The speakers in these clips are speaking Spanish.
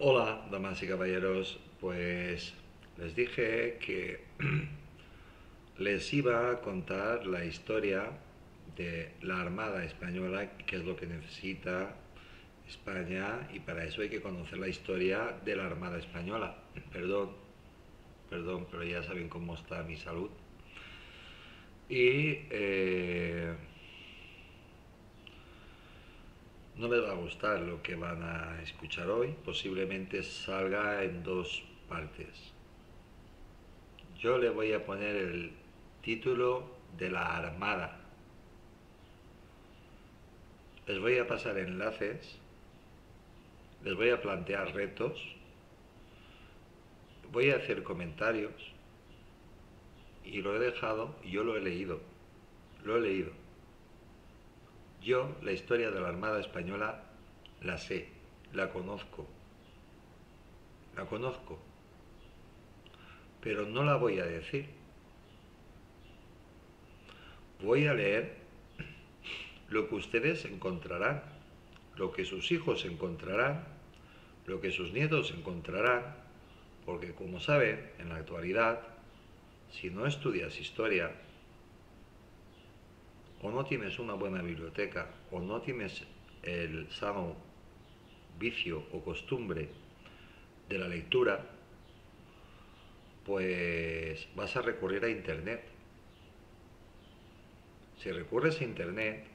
Hola, damas y caballeros. Pues les dije que les iba a contar la historia de la Armada Española, qué es lo que necesita España, y para eso hay que conocer la historia de la Armada Española. Perdón, perdón, pero ya saben cómo está mi salud. Y no les va a gustar lo que van a escuchar hoy, posiblemente salga en dos partes. Yo le voy a poner el título de la Armada. Les voy a pasar enlaces, les voy a plantear retos, voy a hacer comentarios y lo he dejado, yo lo he leído, lo he leído. Yo la historia de la Armada Española la sé, la conozco, la conozco, pero no la voy a decir. Voy a leer lo que ustedes encontrarán, lo que sus hijos encontrarán, lo que sus nietos encontrarán, porque como saben, en la actualidad, si no estudias historia, o no tienes una buena biblioteca, o no tienes el sano vicio o costumbre de la lectura, pues vas a recurrir a Internet. Si recurres a Internet,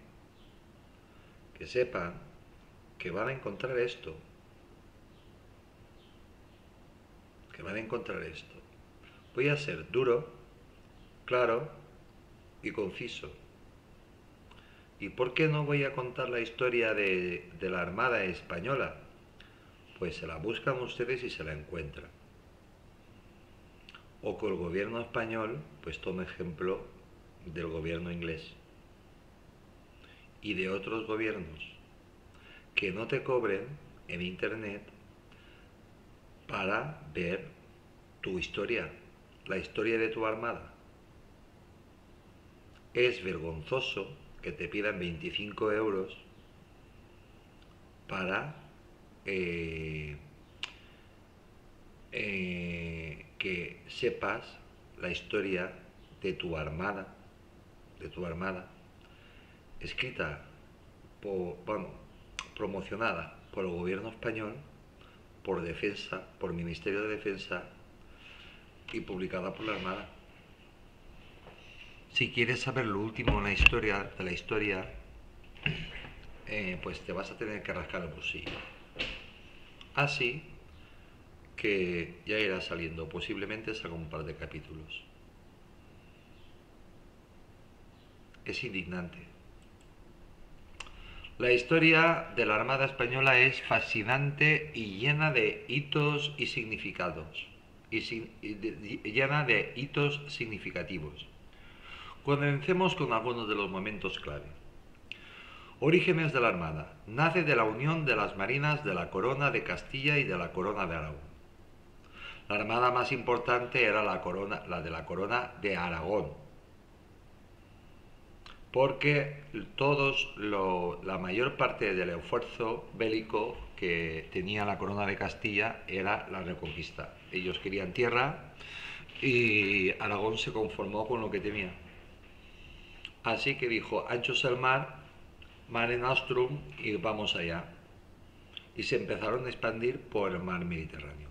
que sepan que van a encontrar esto, que van a encontrar esto. Voy a ser duro, claro y conciso. ¿Y por qué no voy a contar la historia de la Armada Española? Pues se la buscan ustedes y se la encuentran. O que el gobierno español pues tome ejemplo del gobierno inglés y de otros gobiernos que no te cobren en Internet para ver tu historia, la historia de tu armada. Es vergonzoso que te pidan 25 euros para que sepas la historia de tu armada, escrita bueno, promocionada por el gobierno español, por defensa, por Ministerio de Defensa y publicada por la Armada. Si quieres saber lo último de la historia, pues te vas a tener que rascar el bolsillo. Así que ya irá saliendo, posiblemente salga un par de capítulos. Es indignante. La historia de la Armada Española es fascinante y llena de hitos y significados. Llena de hitos significativos. Comencemos con algunos de los momentos clave. Orígenes de la Armada. Nace de la unión de las marinas de la Corona de Castilla y de la Corona de Aragón. La armada más importante era la de la Corona de Aragón, porque la mayor parte del esfuerzo bélico que tenía la Corona de Castilla era la reconquista. Ellos querían tierra y Aragón se conformó con lo que tenía. Así que dijo, ancho es el mar, mare nostrum, y vamos allá. Y se empezaron a expandir por el mar Mediterráneo.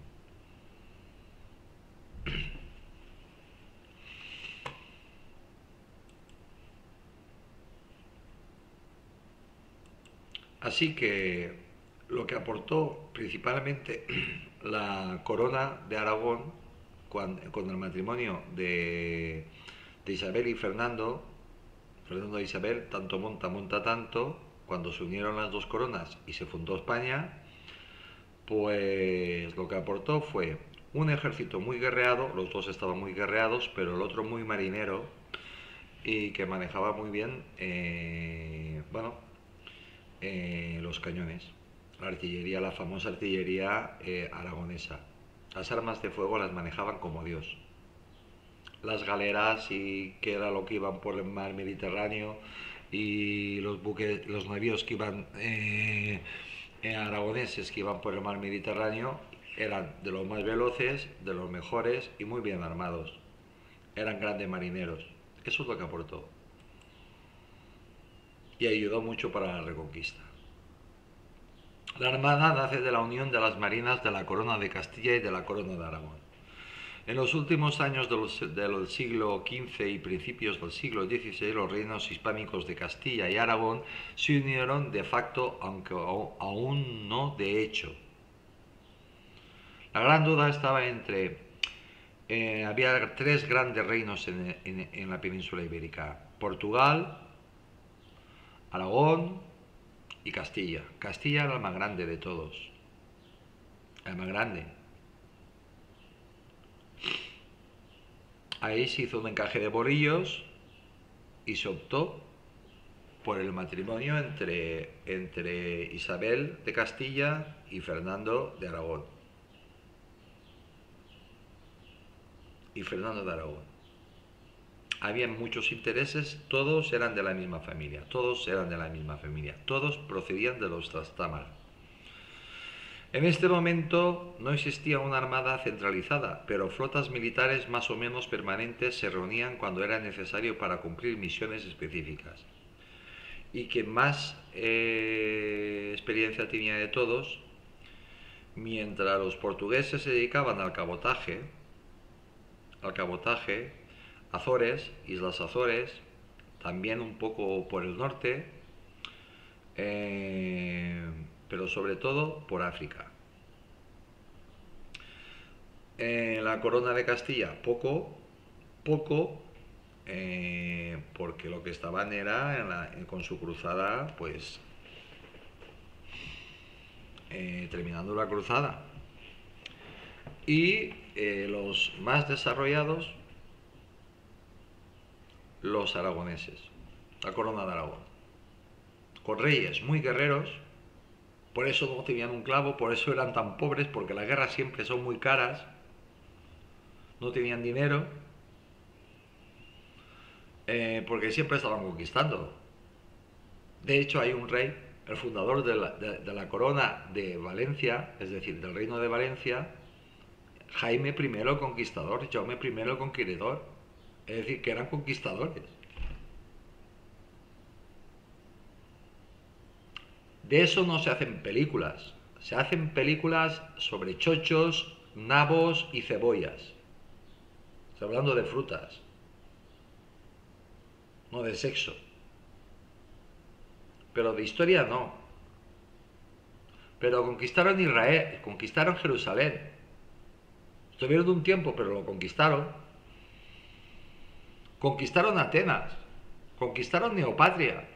Así que lo que aportó principalmente la corona de Aragón con el matrimonio de Isabel y Fernando, Fernando e Isabel, tanto monta, monta tanto, cuando se unieron las dos coronas y se fundó España, pues lo que aportó fue un ejército muy guerreado, los dos estaban muy guerreados, pero el otro muy marinero y que manejaba muy bien, los cañones, la artillería, la famosa artillería aragonesa. Las armas de fuego las manejaban como Dios. Las galeras y que era lo que iban por el mar Mediterráneo y los buques, los navíos que iban aragoneses que iban por el mar Mediterráneo eran de los más veloces, de los mejores y muy bien armados. Eran grandes marineros. Eso es lo que aportó. Y ayudó mucho para la reconquista. La Armada nace de la unión de las marinas de la Corona de Castilla y de la Corona de Aragón. En los últimos años del siglo XV y principios del siglo XVI, los reinos hispánicos de Castilla y Aragón se unieron de facto, aunque aún no de hecho. La gran duda estaba entre... había tres grandes reinos en la península ibérica: Portugal, Aragón y Castilla. Castilla era el más grande de todos. El más grande. Ahí se hizo un encaje de bolillos y se optó por el matrimonio entre Isabel de Castilla y Fernando de Aragón. Había muchos intereses, todos eran de la misma familia, todos procedían de los Trastámara. En este momento no existía una armada centralizada, pero flotas militares más o menos permanentes se reunían cuando era necesario para cumplir misiones específicas. Y quien más experiencia tenía de todos, mientras los portugueses se dedicaban al cabotaje, Azores, Islas Azores, también un poco por el norte, pero sobre todo por África. La Corona de Castilla, poco, porque lo que estaban era con su cruzada, pues terminando la cruzada. Y los más desarrollados, los aragoneses, la Corona de Aragón, con reyes muy guerreros. Por eso no tenían un clavo, por eso eran tan pobres, porque las guerras siempre son muy caras, no tenían dinero, porque siempre estaban conquistando. De hecho, hay un rey, el fundador de la corona de Valencia, es decir, del reino de Valencia, Jaime I el Conquistador, Jaume I el Conquistador, es decir, que eran conquistadores. De eso no se hacen películas. Se hacen películas sobre chochos, nabos y cebollas. Estoy hablando de frutas, no de sexo. Pero de historia no. Pero conquistaron Israel, conquistaron Jerusalén. Estuvieron un tiempo, pero lo conquistaron. Conquistaron Atenas. Conquistaron Neopatria.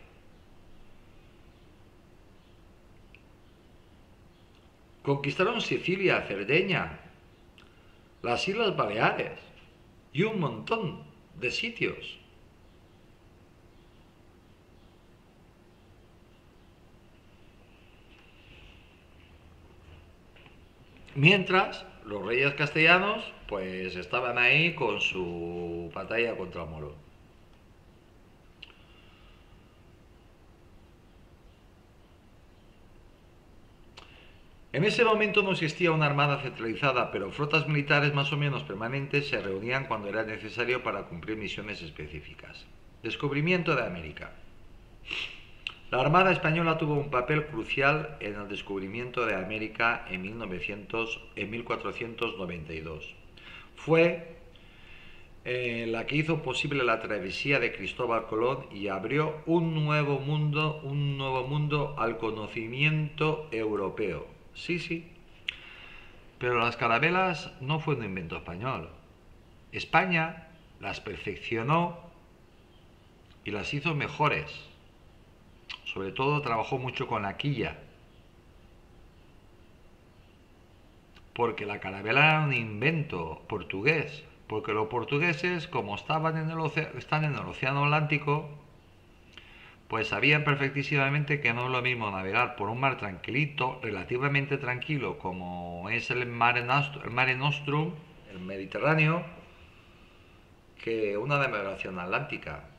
Conquistaron Sicilia, Cerdeña, las Islas Baleares y un montón de sitios. Mientras, los reyes castellanos pues estaban ahí con su batalla contra el moro. En ese momento no existía una armada centralizada, pero flotas militares más o menos permanentes se reunían cuando era necesario para cumplir misiones específicas. Descubrimiento de América. La Armada Española tuvo un papel crucial en el descubrimiento de América en 1492. Fue la que hizo posible la travesía de Cristóbal Colón y abrió un nuevo mundo al conocimiento europeo. Sí, pero las carabelas no fue un invento español. España las perfeccionó y las hizo mejores. Sobre todo trabajó mucho con la quilla, porque la carabela era un invento portugués, porque los portugueses, como están en el océano Atlántico, pues sabían perfectísimamente que no es lo mismo navegar por un mar tranquilito, relativamente tranquilo, como es el Mare Nostrum, el Mediterráneo, que una navegación atlántica.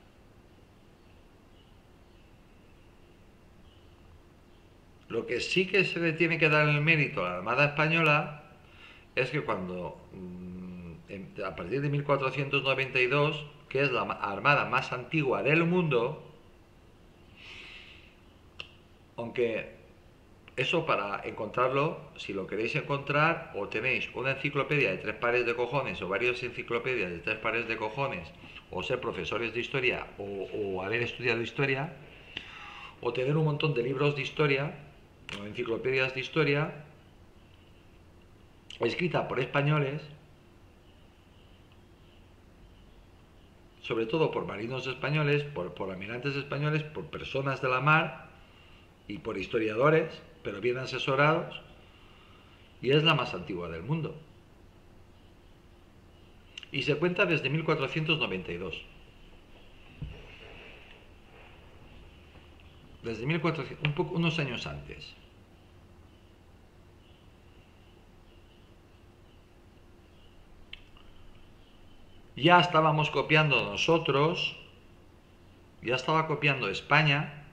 Lo que sí que se le tiene que dar el mérito a la Armada Española es que a partir de 1492, que es la armada más antigua del mundo, aunque eso para encontrarlo, si lo queréis encontrar, o tenéis una enciclopedia de 3 pares de cojones, o varias enciclopedias de 3 pares de cojones, o ser profesores de historia, o haber estudiado historia, o tener un montón de libros de historia, o enciclopedias de historia, escrita por españoles, sobre todo por marinos españoles, por almirantes españoles, por personas de la mar y por historiadores, pero bien asesorados, y es la más antigua del mundo. Y se cuenta desde 1492. Desde 1400, unos años antes. Ya estábamos copiando nosotros, ya estaba copiando España,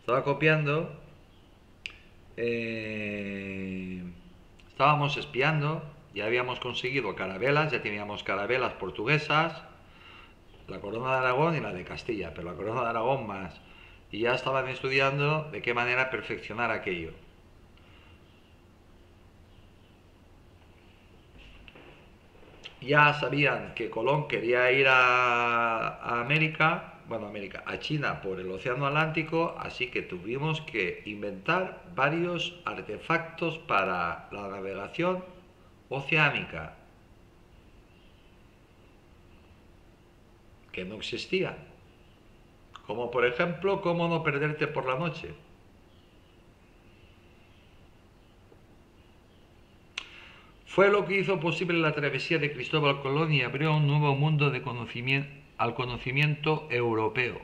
estaba copiando, estábamos espiando, ya habíamos conseguido carabelas, ya teníamos carabelas portuguesas, la corona de Aragón y la de Castilla, pero la corona de Aragón más, y ya estaban estudiando de qué manera perfeccionar aquello. Ya sabían que Colón quería ir a América, a China por el Océano Atlántico, así que tuvimos que inventar varios artefactos para la navegación oceánica que no existían. Como por ejemplo, cómo no perderte por la noche. Fue lo que hizo posible la travesía de Cristóbal Colón y abrió un nuevo mundo de al conocimiento europeo.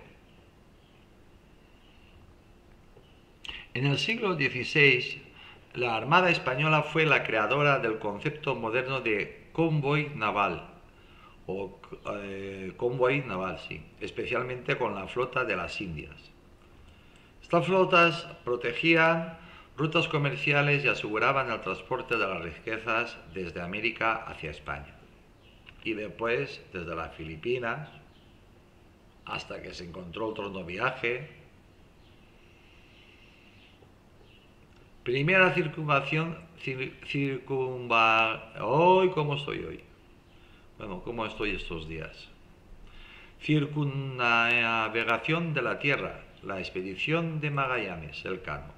En el siglo XVI, la Armada Española fue la creadora del concepto moderno de convoy naval, convoy naval, sí, especialmente con la flota de las Indias. Estas flotas protegían rutas comerciales y aseguraban el transporte de las riquezas desde América hacia España y después desde las Filipinas hasta que se encontró otro no viaje. Primera circunvalación, hoy, ¿cómo estoy hoy? Bueno, ¿cómo estoy estos días? Circunnavegación de la Tierra, la expedición de Magallanes, Elcano.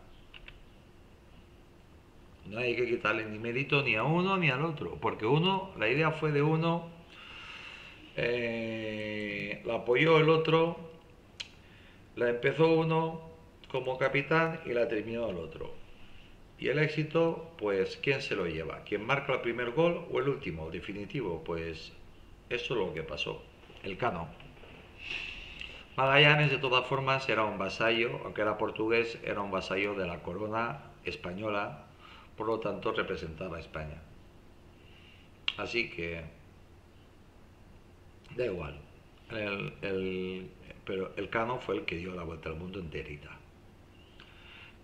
No hay que quitarle ni mérito ni a uno ni al otro, porque la idea fue de uno, la apoyó el otro, la empezó uno como capitán y la terminó el otro. Y el éxito, pues, ¿quién se lo lleva? ¿Quién marca el primer gol o el último, definitivo? Pues eso es lo que pasó, Elcano. Magallanes, de todas formas, era un vasallo, aunque era portugués, era un vasallo de la corona española, por lo tanto representaba a España. Así que da igual, pero Elcano fue el que dio la vuelta al mundo enterita.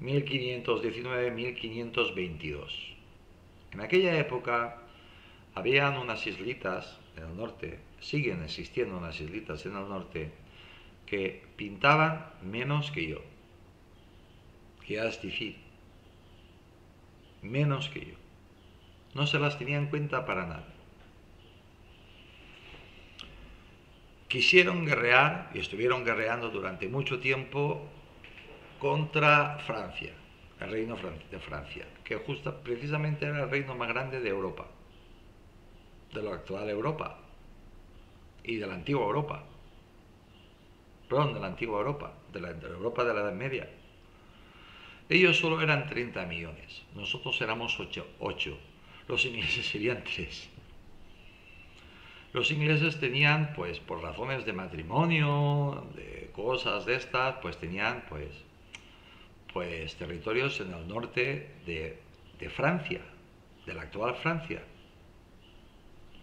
1519-1522. En aquella época habían unas islitas en el norte, siguen existiendo unas islitas en el norte, que pintaban menos que yo. Que es decir, menos que yo. No se las tenía en cuenta para nada. Quisieron guerrear y estuvieron guerreando durante mucho tiempo contra Francia, el reino de Francia, que precisamente era el reino más grande de Europa, de la actual Europa y de la antigua Europa. Perdón, de la antigua Europa, de la Europa de la Edad Media. Ellos solo eran 30 millones, nosotros éramos 8, los ingleses serían 3. Los ingleses tenían, pues, por razones de matrimonio, de cosas de estas, pues tenían, pues territorios en el norte de Francia, de la actual Francia.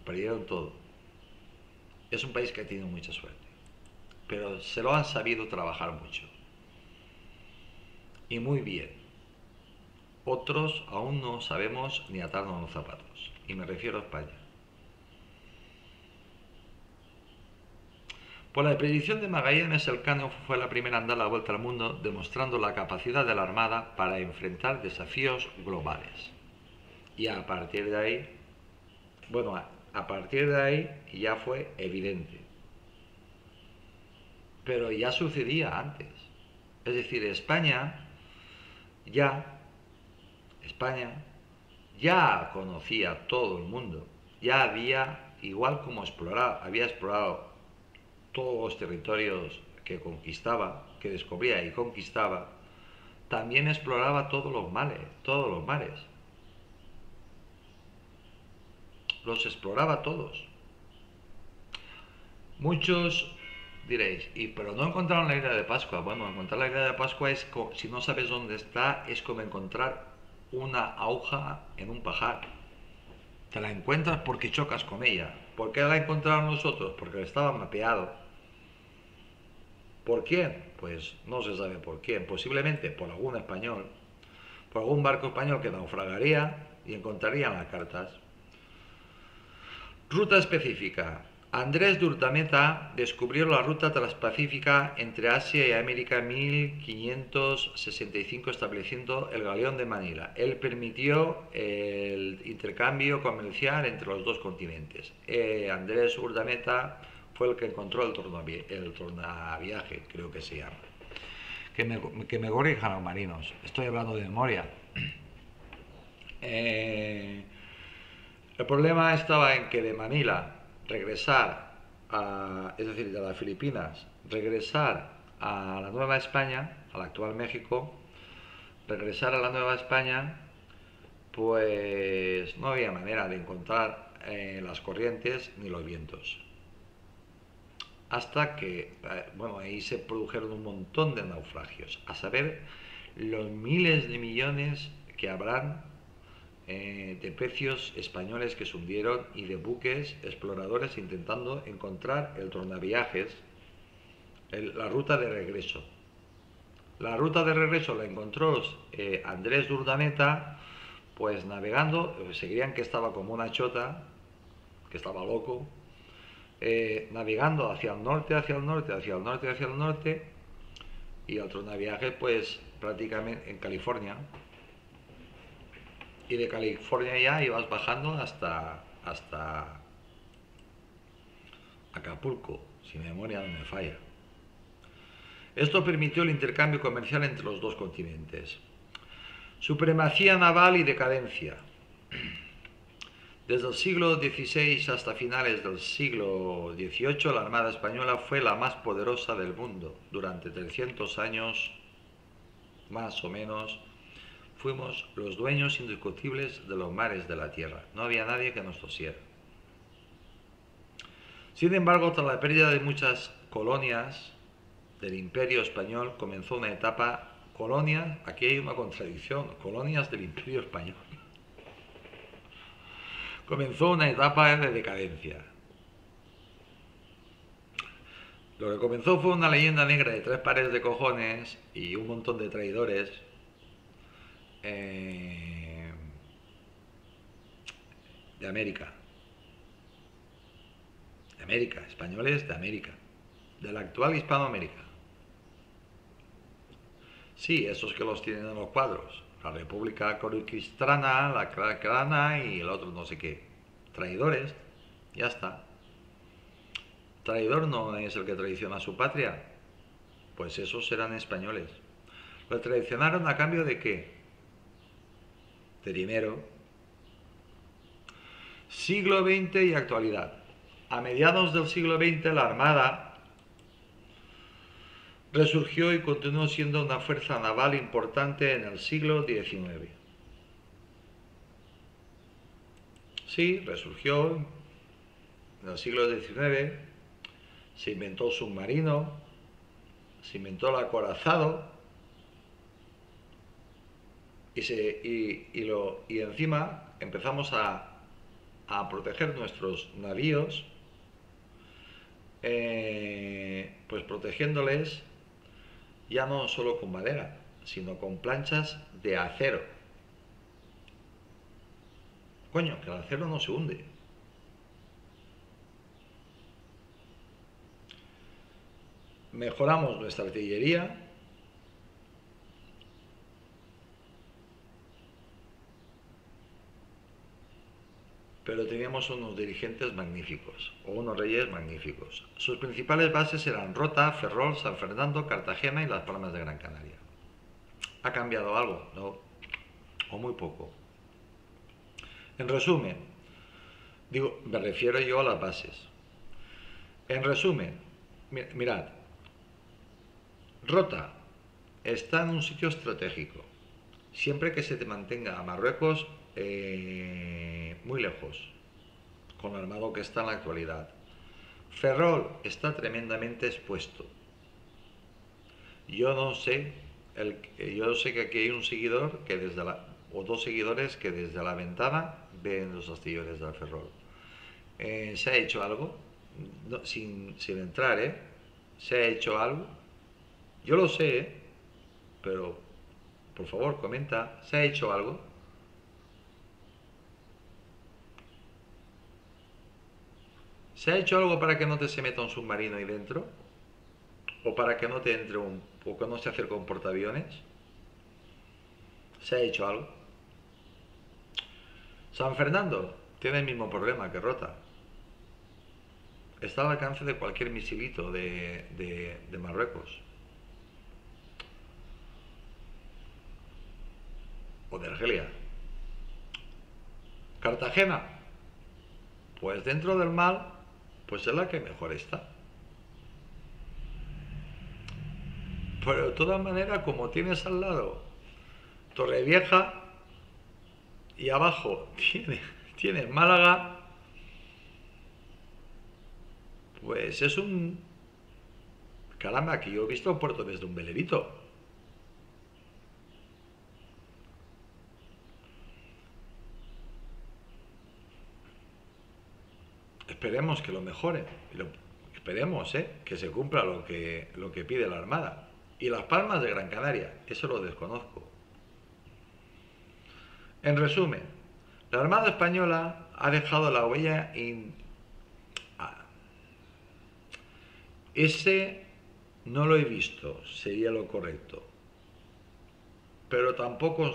Perdieron todo. Es un país que ha tenido mucha suerte, pero se lo han sabido trabajar mucho. y muy bien. Otros aún no sabemos ni atarnos los zapatos, y me refiero a España. Por la expedición de Magallanes, Elcano fue la primera en dar la vuelta al mundo, demostrando la capacidad de la Armada para enfrentar desafíos globales. Y a partir de ahí, bueno, a partir de ahí ya fue evidente. Pero ya sucedía antes. Es decir, ya, España ya conocía todo el mundo. Ya había, igual como había explorado todos los territorios que conquistaba, que descubría y conquistaba, también exploraba todos los mares. Los exploraba todos. Muchos diréis, pero no encontraron la isla de Pascua. Bueno, encontrar la isla de Pascua es, si no sabes dónde está, es como encontrar una aguja en un pajar. Te la encuentras porque chocas con ella. ¿Por qué la encontraron nosotros? Porque estaba mapeado. ¿Por quién? Pues no se sabe por quién. Posiblemente por algún español, por algún barco español que naufragaría y encontrarían las cartas. Ruta específica. Andrés de Urdaneta descubrió la ruta transpacífica entre Asia y América en 1565, estableciendo el galeón de Manila. Él permitió el intercambio comercial entre los dos continentes. Andrés Urdaneta fue el que encontró el tornaviaje, creo que se llama. Que me corrijan los marinos, estoy hablando de memoria. El problema estaba en que de Manila regresar es decir, de las Filipinas, regresar a la Nueva España, al actual México, regresar a la Nueva España, pues no había manera de encontrar las corrientes ni los vientos. Hasta que, bueno, ahí se produjeron un montón de naufragios, a saber los miles de millones que habrán de pecios españoles que se hundieron y de buques exploradores intentando encontrar el tornaviajes, la ruta de regreso. La ruta de regreso la encontró Andrés de Urdaneta, pues navegando, se creían que estaba como una chota, que estaba loco, navegando hacia el norte, hacia el norte, hacia el norte, hacia el norte, y el tornaviajes pues prácticamente en California. Y de California ya ibas bajando hasta Acapulco, si mi memoria no me falla. Esto permitió el intercambio comercial entre los dos continentes. Supremacía naval y decadencia. Desde el siglo XVI hasta finales del siglo XVIII, la Armada Española fue la más poderosa del mundo. Durante 300 años, más o menos, fuimos los dueños indiscutibles de los mares de la tierra. No había nadie que nos tosiera. Sin embargo, tras la pérdida de muchas colonias del Imperio Español, comenzó una etapa colonias. Aquí hay una contradicción. Colonias del Imperio Español. Comenzó una etapa de decadencia. Lo que comenzó fue una leyenda negra de 3 pares de cojones y un montón de traidores. De América, españoles de América, de la actual Hispanoamérica. Sí, esos que los tienen en los cuadros, la República Coriquistrana, la Cracrana y el otro no sé qué. Traidores, ya está. Traidor no es el que traiciona a su patria, pues esos serán españoles. Lo traicionaron a cambio de ¿qué? De dinero. Siglo XX y actualidad. A mediados del siglo XX la Armada resurgió y continuó siendo una fuerza naval importante en el siglo XIX. Sí, resurgió en el siglo XIX, se inventó el submarino, se inventó el acorazado, y encima empezamos a proteger nuestros navíos, pues protegiéndoles ya no solo con madera, sino con planchas de acero. Coño, que el acero no se hunde. Mejoramos nuestra artillería. Pero teníamos unos dirigentes magníficos, o unos reyes magníficos. Sus principales bases eran Rota, Ferrol, San Fernando, Cartagena y Las Palmas de Gran Canaria. ¿Ha cambiado algo? No, o muy poco. En resumen, me refiero yo a las bases. En resumen, mirad, Rota está en un sitio estratégico, siempre que se te mantenga a Marruecos muy lejos, con el armado que está en la actualidad. Ferrol está tremendamente expuesto. Yo sé que aquí hay un seguidor que o dos seguidores que desde la ventana ven los astilleros del Ferrol. ¿Se ha hecho algo? No, sin entrar, ¿se ha hecho algo? Yo lo sé, pero por favor comenta, ¿se ha hecho algo? ¿Se ha hecho algo para que no te se meta un submarino ahí dentro? ¿O para que no te entre o que no se acerque un portaaviones? ¿Se ha hecho algo? San Fernando tiene el mismo problema que Rota. Está al alcance de cualquier misilito de Marruecos. O de Argelia. Cartagena, pues dentro del mar, pues es la que mejor está. Pero de todas maneras, como tienes al lado Torrevieja y abajo tienes Málaga, pues es un... Caramba, que yo he visto el puerto desde un velerito. Esperemos que lo mejore. Esperemos, que se cumpla lo que pide la Armada. Y Las Palmas de Gran Canaria, eso lo desconozco. En resumen, la Armada Española ha dejado la huella Ese no lo he visto, sería lo correcto. Pero tampoco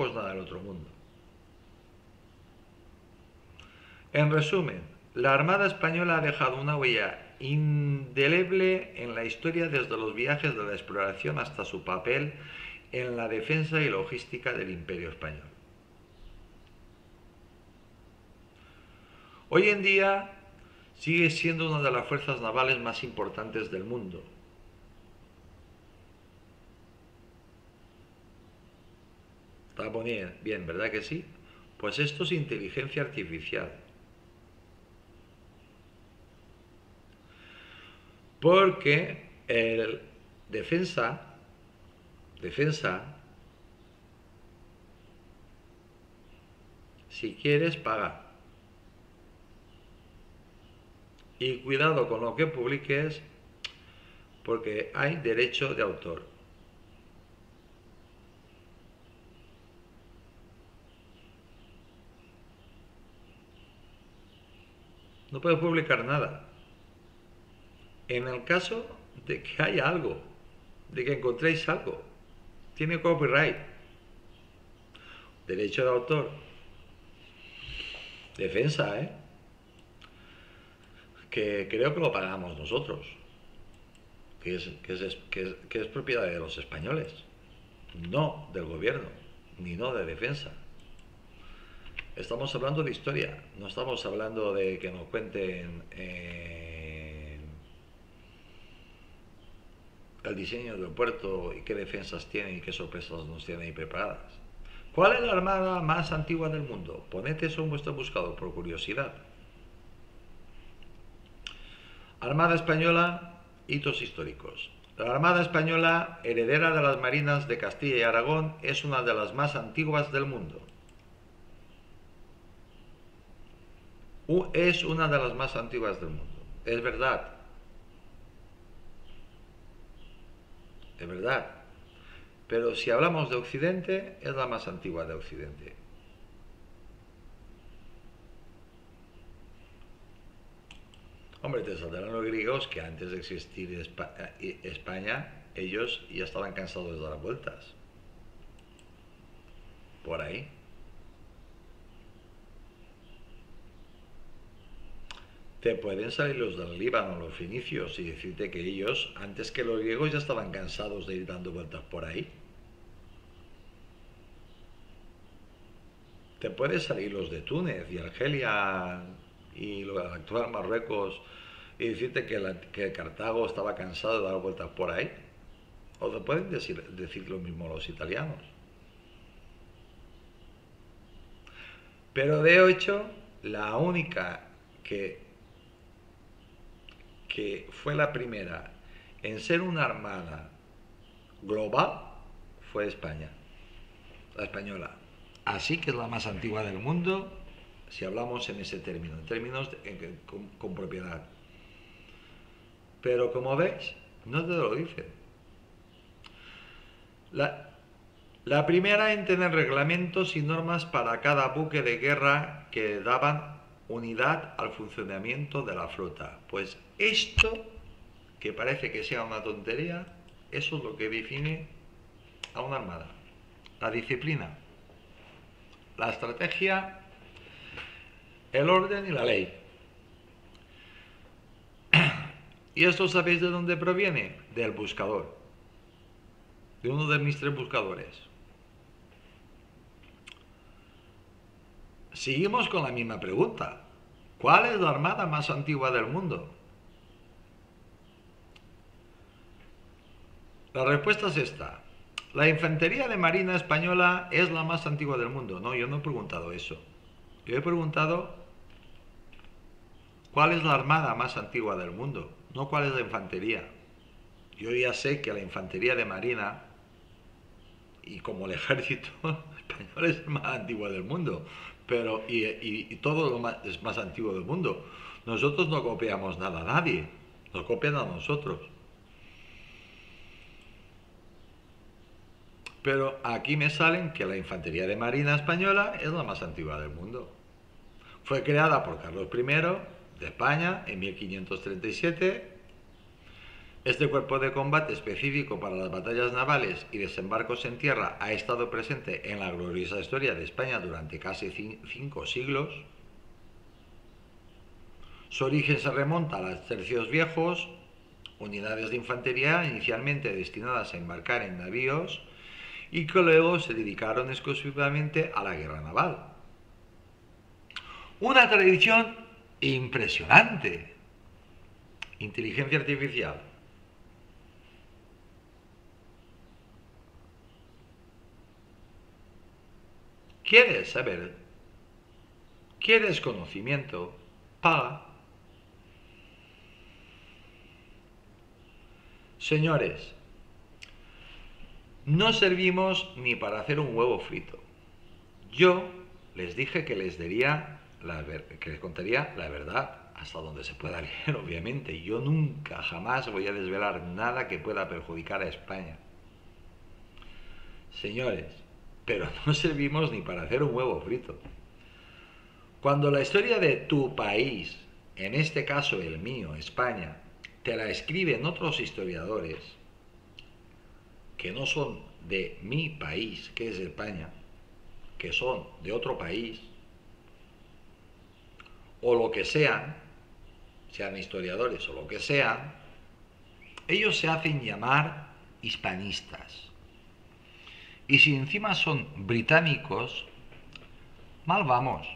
es nada del otro mundo. En resumen, la Armada Española ha dejado una huella indeleble en la historia desde los viajes de la exploración hasta su papel en la defensa y logística del Imperio Español. Hoy en día sigue siendo una de las fuerzas navales más importantes del mundo. Está bien, ¿verdad que sí? Pues esto es inteligencia artificial. Porque el defensa, si quieres, paga. Y cuidado con lo que publiques, porque hay derecho de autor. No puedes publicar nada. En el caso de que haya algo, de que encontréis algo, tiene copyright, derecho de autor, defensa, que creo que lo pagamos nosotros, que es propiedad de los españoles, no del gobierno, ni no de defensa. Estamos hablando de historia, no estamos hablando de que nos cuenten el diseño del puerto y qué defensas tienen y qué sorpresas nos tienen ahí preparadas. ¿Cuál es la armada más antigua del mundo? Poned eso en vuestro buscador por curiosidad. Armada Española, hitos históricos. La Armada Española, heredera de las marinas de Castilla y Aragón, es una de las más antiguas del mundo. Es una de las más antiguas del mundo. Es verdad. Pero si hablamos de Occidente, es la más antigua de Occidente. Hombre, te saldrán los griegos que antes de existir España, ellos ya estaban cansados de dar vueltas. Por ahí. Te pueden salir los del Líbano, los fenicios, y decirte que ellos, antes que los griegos, ya estaban cansados de ir dando vueltas por ahí. Te pueden salir los de Túnez y Argelia y lo actual Marruecos y decirte que Cartago estaba cansado de dar vueltas por ahí. O te pueden decir lo mismo los italianos. Pero de hecho, la única que fue la primera en ser una armada global fue España, la española. Así que es la más antigua del mundo si hablamos en ese término, en términos con propiedad. Pero como ves, no te lo dicen. La primera en tener reglamentos y normas para cada buque de guerra que daban unidad al funcionamiento de la flota. Pues esto, que parece que sea una tontería, eso es lo que define a una armada. La disciplina, la estrategia, el orden y la ley. ¿Y esto sabéis de dónde proviene? Del buscador, de uno de mis 3 buscadores. Seguimos con la misma pregunta. ¿Cuál es la armada más antigua del mundo? La respuesta es esta. La infantería de marina española es la más antigua del mundo. No, yo no he preguntado eso. Yo he preguntado cuál es la armada más antigua del mundo, no cuál es la infantería. Yo ya sé que la infantería de marina, y como el ejército español, es el más antiguo del mundo, pero y todo lo más, es más antiguo del mundo. Nosotros no copiamos nada a nadie, nos copian a nosotros. Pero aquí me salen que la infantería de marina española es la más antigua del mundo. Fue creada por Carlos I de España en 1537. Este cuerpo de combate específico para las batallas navales y desembarcos en tierra ha estado presente en la gloriosa historia de España durante casi 5 siglos. Su origen se remonta a los tercios viejos, unidades de infantería inicialmente destinadas a embarcar en navíos y que luego se dedicaron exclusivamente a la guerra naval. Una tradición impresionante. Inteligencia artificial. ¿Quieres saber? ¿Quieres conocimiento? Paga. Señores, no servimos ni para hacer un huevo frito. Yo les dije que les contaría la verdad hasta donde se pueda leer, obviamente. Yo nunca, jamás voy a desvelar nada que pueda perjudicar a España. Señores, pero no servimos ni para hacer un huevo frito. Cuando la historia de tu país, en este caso el mío, España, te la escriben otros historiadores que no son de mi país, que es España, que son de otro país, o lo que sean historiadores o lo que sean, ellos se hacen llamar hispanistas. Y si encima son británicos, mal vamos.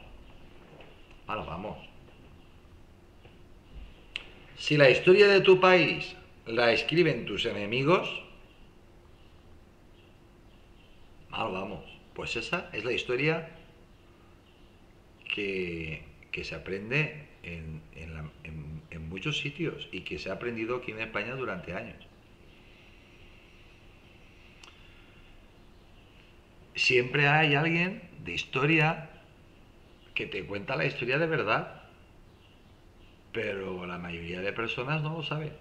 Mal vamos. Si la historia de tu país la escriben tus enemigos, mal vamos. Pues esa es la historia que se aprende en muchos sitios y que se ha aprendido aquí en España durante años. Siempre hay alguien de historia que te cuenta la historia de verdad, pero la mayoría de personas no lo sabe.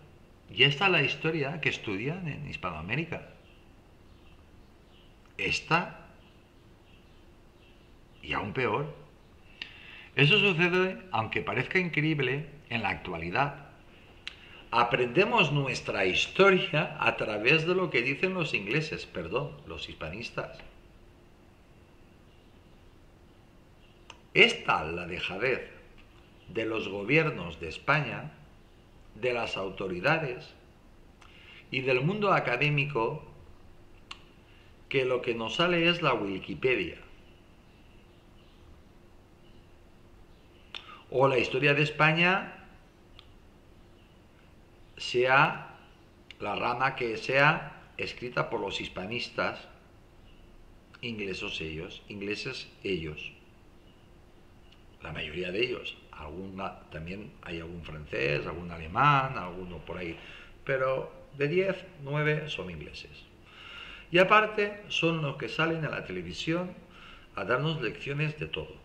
Y esta es la historia que estudian en Hispanoamérica. Esta, y aún peor. Eso sucede, aunque parezca increíble, en la actualidad. Aprendemos nuestra historia a través de lo que dicen los ingleses, perdón, los hispanistas. Esta la dejadez de los gobiernos de España, de las autoridades y del mundo académico, que lo que nos sale es la Wikipedia. O la historia de España, sea la rama que sea, escrita por los hispanistas, ingleses ellos, la mayoría de ellos. También hay algún francés, algún alemán, alguno por ahí, pero de 10, 9 son ingleses. Y aparte son los que salen a la televisión a darnos lecciones de todo.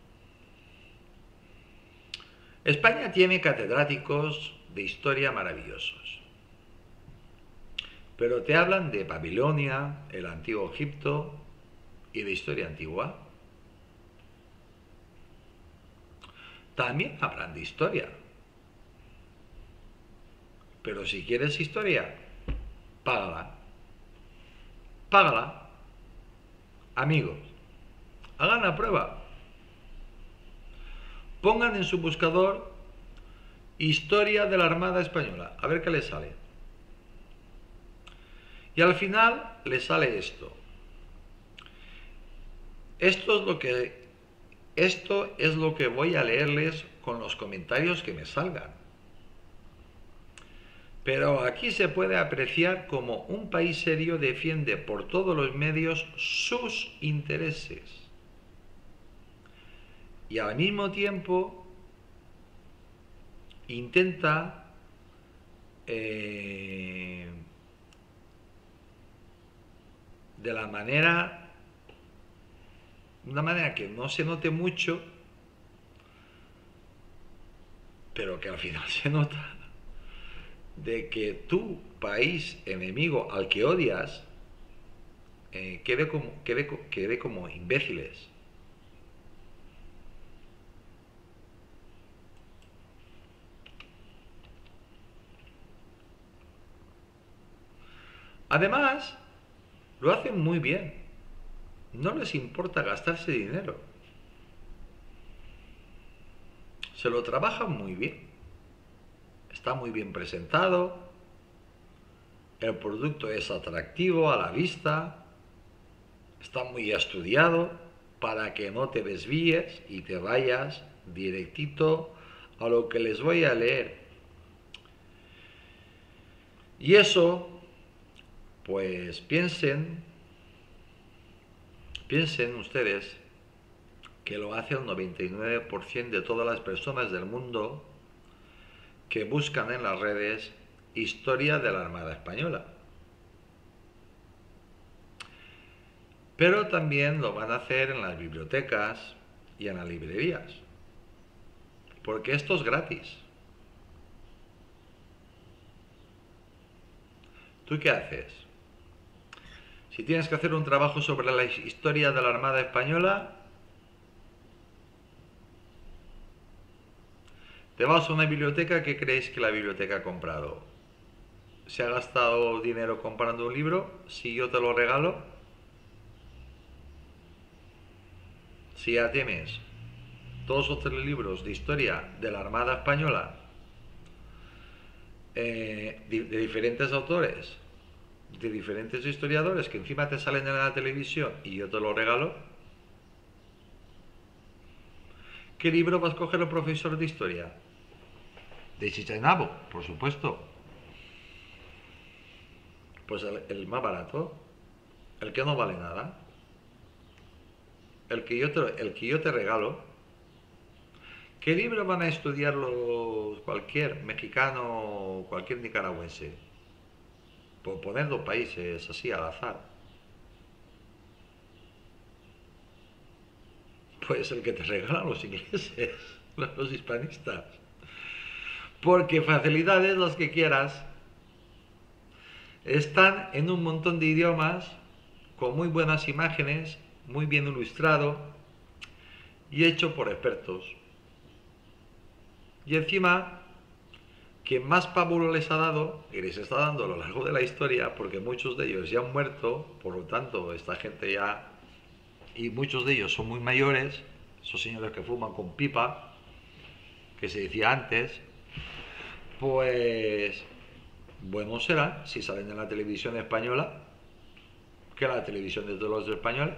España tiene catedráticos de historia maravillosos, pero te hablan de Babilonia, el antiguo Egipto y de historia antigua. También hablan de historia, pero si quieres historia, págala. Págala. Amigos, hagan la prueba. Pongan en su buscador Historia de la Armada Española, a ver qué les sale. Y al final les sale esto. Esto es lo que voy a leerles con los comentarios que me salgan. Pero aquí se puede apreciar cómo un país serio defiende por todos los medios sus intereses. Y al mismo tiempo intenta de una manera que no se note mucho, pero que al final se nota, de que tu país enemigo al que odias quede como imbéciles. Además, lo hacen muy bien. No les importa gastarse dinero. Se lo trabajan muy bien. Está muy bien presentado. El producto es atractivo a la vista. Está muy estudiado para que no te desvíes y te vayas directito a lo que les voy a leer. Y eso, pues piensen ustedes que lo hace el 99% de todas las personas del mundo que buscan en las redes historia de la Armada Española. Pero también lo van a hacer en las bibliotecas y en las librerías, porque esto es gratis. ¿Tú qué haces? Si tienes que hacer un trabajo sobre la historia de la Armada Española, te vas a una biblioteca. ¿Qué creéis que la biblioteca ha comprado? ¿Se ha gastado dinero comprando un libro? Si yo te lo regalo. Si ya tienes 2 o 3 libros de historia de la Armada Española, de diferentes autores, de diferentes historiadores, que encima te salen en la televisión y yo te lo regalo, ¿qué libro va a escoger el profesor de historia? De Chichinabo, por supuesto. Pues el más barato, el que no vale nada, el que yo te regalo. ¿Qué libro van a estudiar cualquier mexicano o cualquier nicaragüense? Por poner 2 países así al azar. Pues el que te regalan los ingleses, los hispanistas. Porque facilidades las que quieras están en un montón de idiomas con muy buenas imágenes, muy bien ilustrado y hecho por expertos. Y encima, quien más pábulo les ha dado, y les está dando a lo largo de la historia, porque muchos de ellos ya han muerto, por lo tanto, esta gente ya, y muchos de ellos son muy mayores, esos señores que fuman con pipa, que se decía antes, pues bueno será si salen en la televisión española, que la televisión de todos los españoles,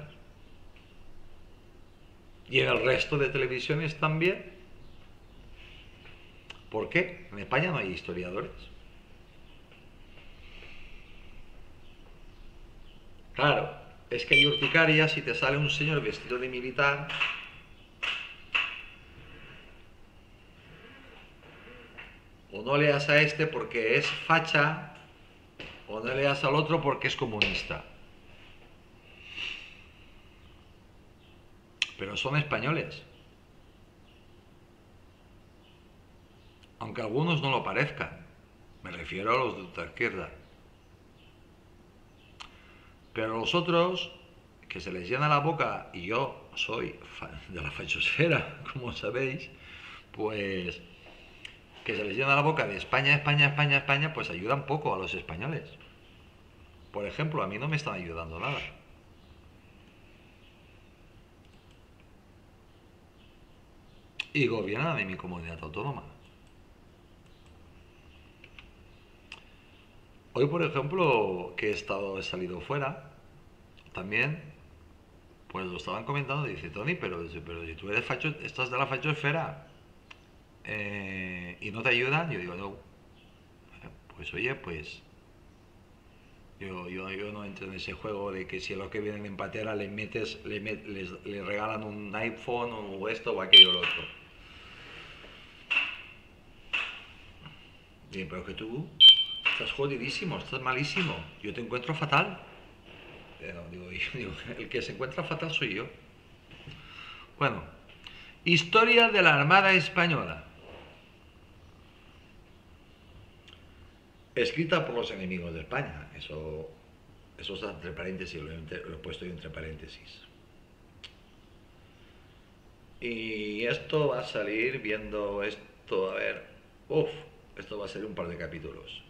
y en el resto de televisiones también. ¿Por qué? En España no hay historiadores. Claro, es que hay urticaria si te sale un señor vestido de militar. O no leas a este porque es facha, o no leas al otro porque es comunista. Pero son españoles. Aunque algunos no lo parezcan. Me refiero a los de ultra izquierda. Pero los otros, que se les llena la boca, y yo soy fan de la fachosfera, como sabéis, pues que se les llena la boca de España, España, España, España, pues ayudan poco a los españoles. Por ejemplo, a mí no me están ayudando nada. Y gobiernan en mi comunidad autónoma. Hoy, por ejemplo, que he salido fuera, también, pues lo estaban comentando, dice Tony, pero si tú eres facho, estás de la fachosfera y no te ayudan, yo digo, no, pues oye, pues yo no entro en ese juego de que si a los que vienen en patera les metes, les regalan un iPhone o esto o aquello o lo otro. Bien, pero que tú estás jodidísimo, estás malísimo, yo te encuentro fatal. Digo, el que se encuentra fatal soy yo. Bueno, historia de la Armada Española. Escrita por los enemigos de España. Eso está entre paréntesis, lo he puesto yo entre paréntesis. Y esto va a salir viendo esto, a ver. Esto va a ser un par de capítulos.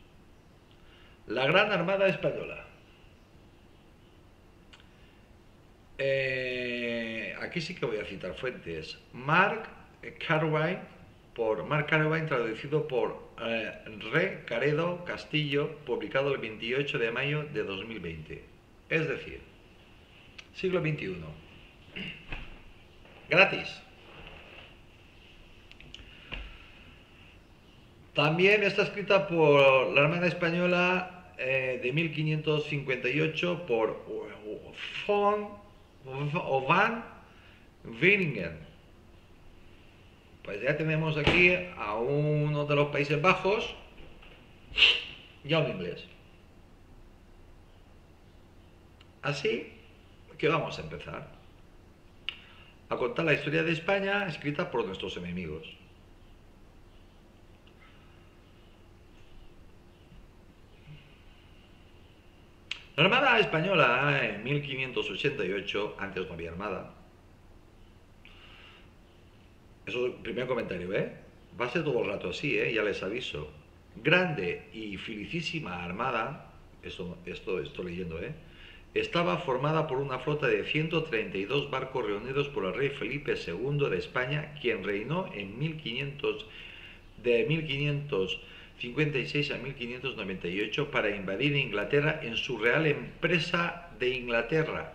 La Gran Armada Española. Aquí sí que voy a citar fuentes. Mark Carwine, traducido por Re Caredo Castillo, publicado el 28 de mayo de 2020. Es decir, siglo XXI. Gratis. También está escrita por la Armada Española de 1558 por Van Weringen. Pues ya tenemos aquí a uno de los Países Bajos y a un inglés. Así que vamos a empezar a contar la historia de España escrita por nuestros enemigos. La Armada Española en 1588, antes no había armada. Eso es el primer comentario, ¿eh? Va a ser todo el rato así, ¿eh? Ya les aviso. Grande y felicísima armada, esto estoy leyendo, ¿eh? Estaba formada por una flota de 132 barcos reunidos por el rey Felipe II de España, quien reinó en de 1556 a 1598 para invadir Inglaterra en su Real Empresa de Inglaterra.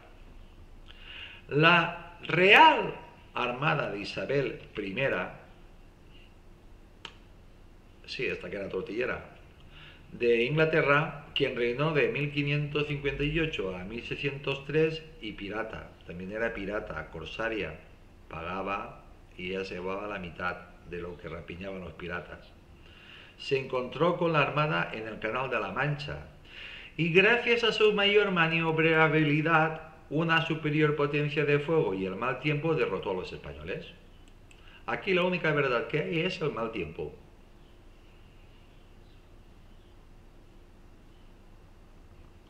La Real Armada de Isabel I, sí, esta que era tortillera, de Inglaterra, quien reinó de 1558 a 1603 y pirata, también era pirata, corsaria, pagaba y ella se llevaba la mitad de lo que rapiñaban los piratas. Se encontró con la armada en el Canal de la Mancha y gracias a su mayor maniobrabilidad, una superior potencia de fuego y el mal tiempo derrotó a los españoles. Aquí la única verdad que hay es el mal tiempo.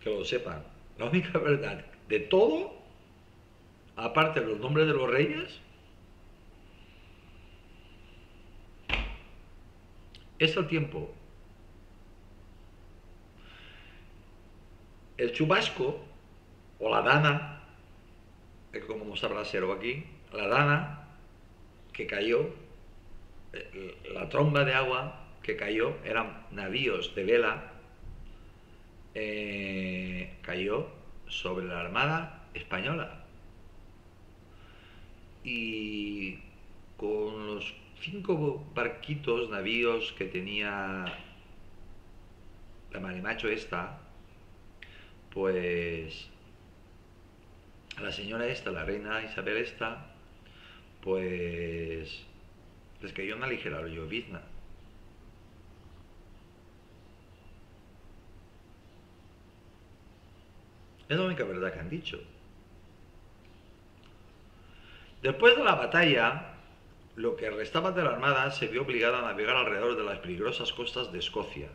Que lo sepan. La única verdad de todo, aparte de los nombres de los reyes, es el tiempo. El chubasco, o la dana, como nos habla Sero aquí, la dana que cayó, la tromba de agua que cayó, eran navíos de vela, cayó sobre la Armada Española. Y con los 5 barquitos, navíos que tenía la marimacho esta, pues la señora esta, la reina Isabel esta, pues les cayó una ligera llovizna. Es la única verdad que han dicho. Después de la batalla, lo que restaba de la armada se vio obligada a navegar alrededor de las peligrosas costas de Escocia,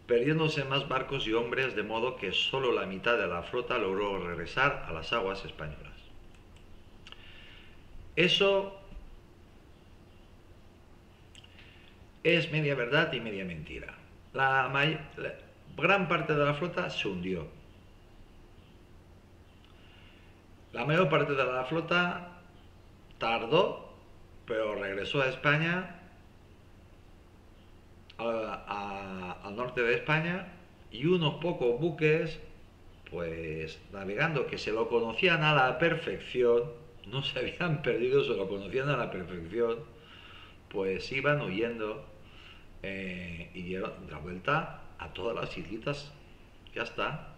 perdiéndose más barcos y hombres, de modo que solo la mitad de la flota logró regresar a las aguas españolas. Eso es media verdad y media mentira. La gran parte de la flota se hundió. La mayor parte de la flota tardó, pero regresó a España, al norte de España, y unos pocos buques, pues navegando, que se lo conocían a la perfección, no se habían perdido, se lo conocían a la perfección, pues iban huyendo y dieron la vuelta a todas las islitas. Ya está.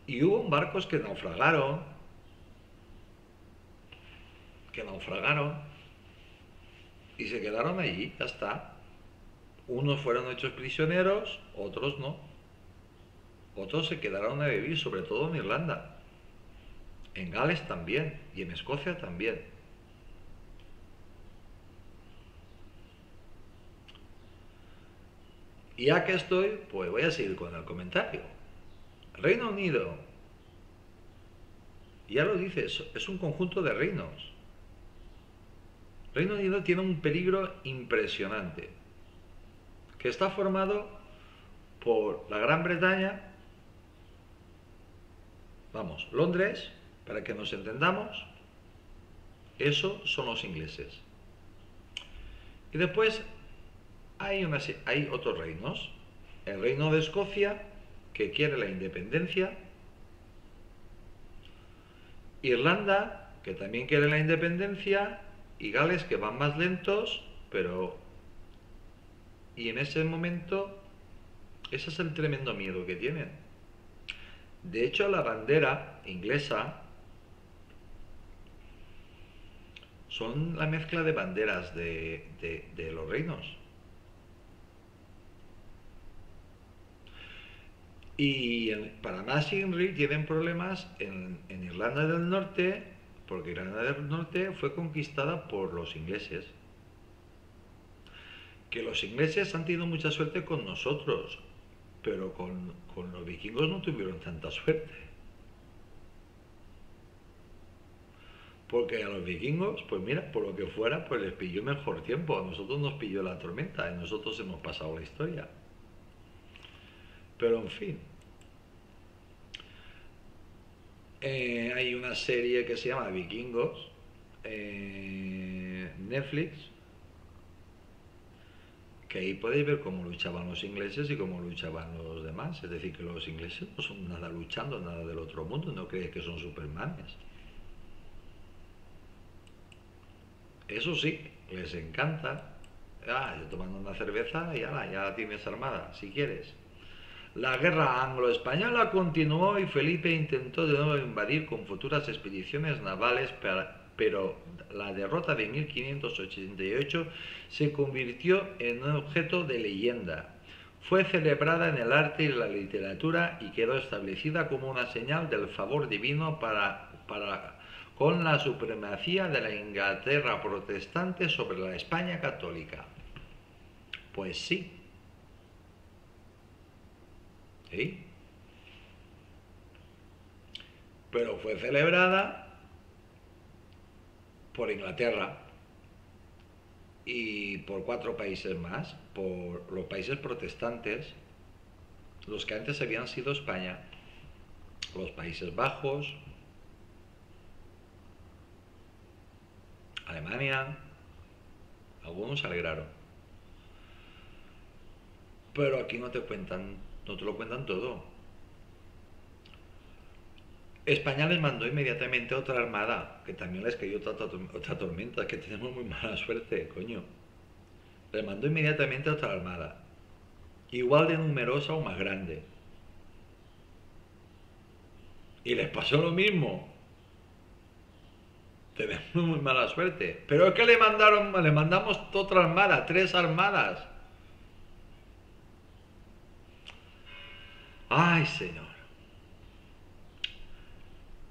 Y hubo barcos que naufragaron, y se quedaron allí, ya está. Unos fueron hechos prisioneros, otros no. Otros se quedaron a vivir, sobre todo en Irlanda. En Gales también, y en Escocia también. Y ya que estoy, pues voy a seguir con el comentario. Reino Unido, ya lo dice, es un conjunto de reinos. Reino Unido tiene un peligro impresionante, que está formado por la Gran Bretaña, vamos, Londres, para que nos entendamos, eso son los ingleses. Y después hay otros reinos. El reino de Escocia, que quiere la independencia. Irlanda, que también quiere la independencia. Y Gales, que van más lentos, pero... Y en ese momento, ese es el tremendo miedo que tienen. De hecho, la bandera inglesa son la mezcla de banderas de los reinos. Y para más Henry tienen problemas en Irlanda del Norte, porque Irlanda del Norte fue conquistada por los ingleses. Que los ingleses han tenido mucha suerte con nosotros, pero con los vikingos no tuvieron tanta suerte. Porque a los vikingos, pues mira, por lo que fuera, pues les pilló mejor tiempo. A nosotros nos pilló la tormenta y nosotros hemos pasado la historia. Pero en fin. Hay una serie que se llama Vikingos, Netflix, que ahí podéis ver cómo luchaban los ingleses y cómo luchaban los demás. Es decir, que los ingleses no son nada luchando, nada del otro mundo, no creéis que son supermanes. Eso sí, les encanta. Tomando una cerveza y ya la tienes armada, si quieres. La guerra anglo-española continuó y Felipe intentó de nuevo invadir con futuras expediciones navales, pero la derrota de 1588 se convirtió en un objeto de leyenda. Fue celebrada en el arte y la literatura y quedó establecida como una señal del favor divino con la supremacía de la Inglaterra protestante sobre la España católica. Pues sí. ¿Sí? pero fue celebrada por Inglaterra y por 4 países más, por los países protestantes, los que antes habían sido España, los Países Bajos, Alemania, algunos se alegraron. Pero aquí no te cuentan, no te lo cuentan todo. España les mandó inmediatamente otra armada, que también les cayó otra tormenta, que tenemos muy mala suerte, coño. Les mandó inmediatamente otra armada, igual de numerosa o más grande. Y les pasó lo mismo. Tenemos muy mala suerte. Pero es que le mandamos otra armada, 3 armadas. Ay, señor.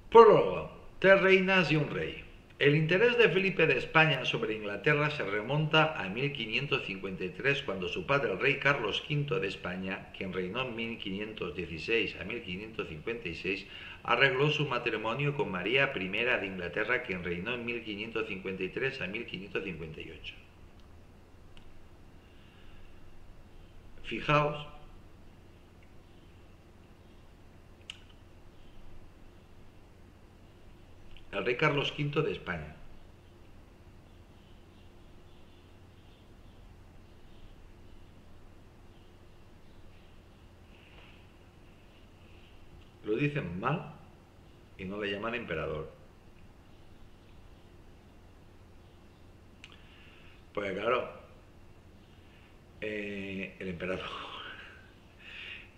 Prólogo. 3 reinas y un rey. El interés de Felipe de España sobre Inglaterra se remonta a 1553, cuando su padre, el rey Carlos V de España, quien reinó en 1516 a 1556, arregló su matrimonio con María I de Inglaterra, quien reinó en 1553 a 1558. Fijaos, el rey Carlos V de España. Lo dicen mal y no le llaman emperador. Pues claro, el emperador,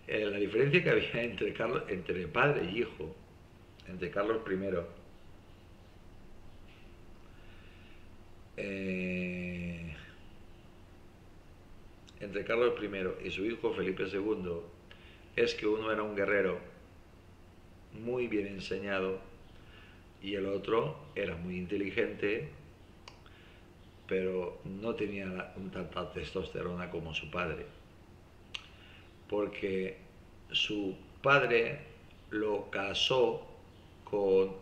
la diferencia que había entre padre y hijo, entre Carlos I, entre Carlos I y su hijo Felipe II, es que uno era un guerrero muy bien enseñado y el otro era muy inteligente, pero no tenía tanta testosterona como su padre, porque su padre lo casó con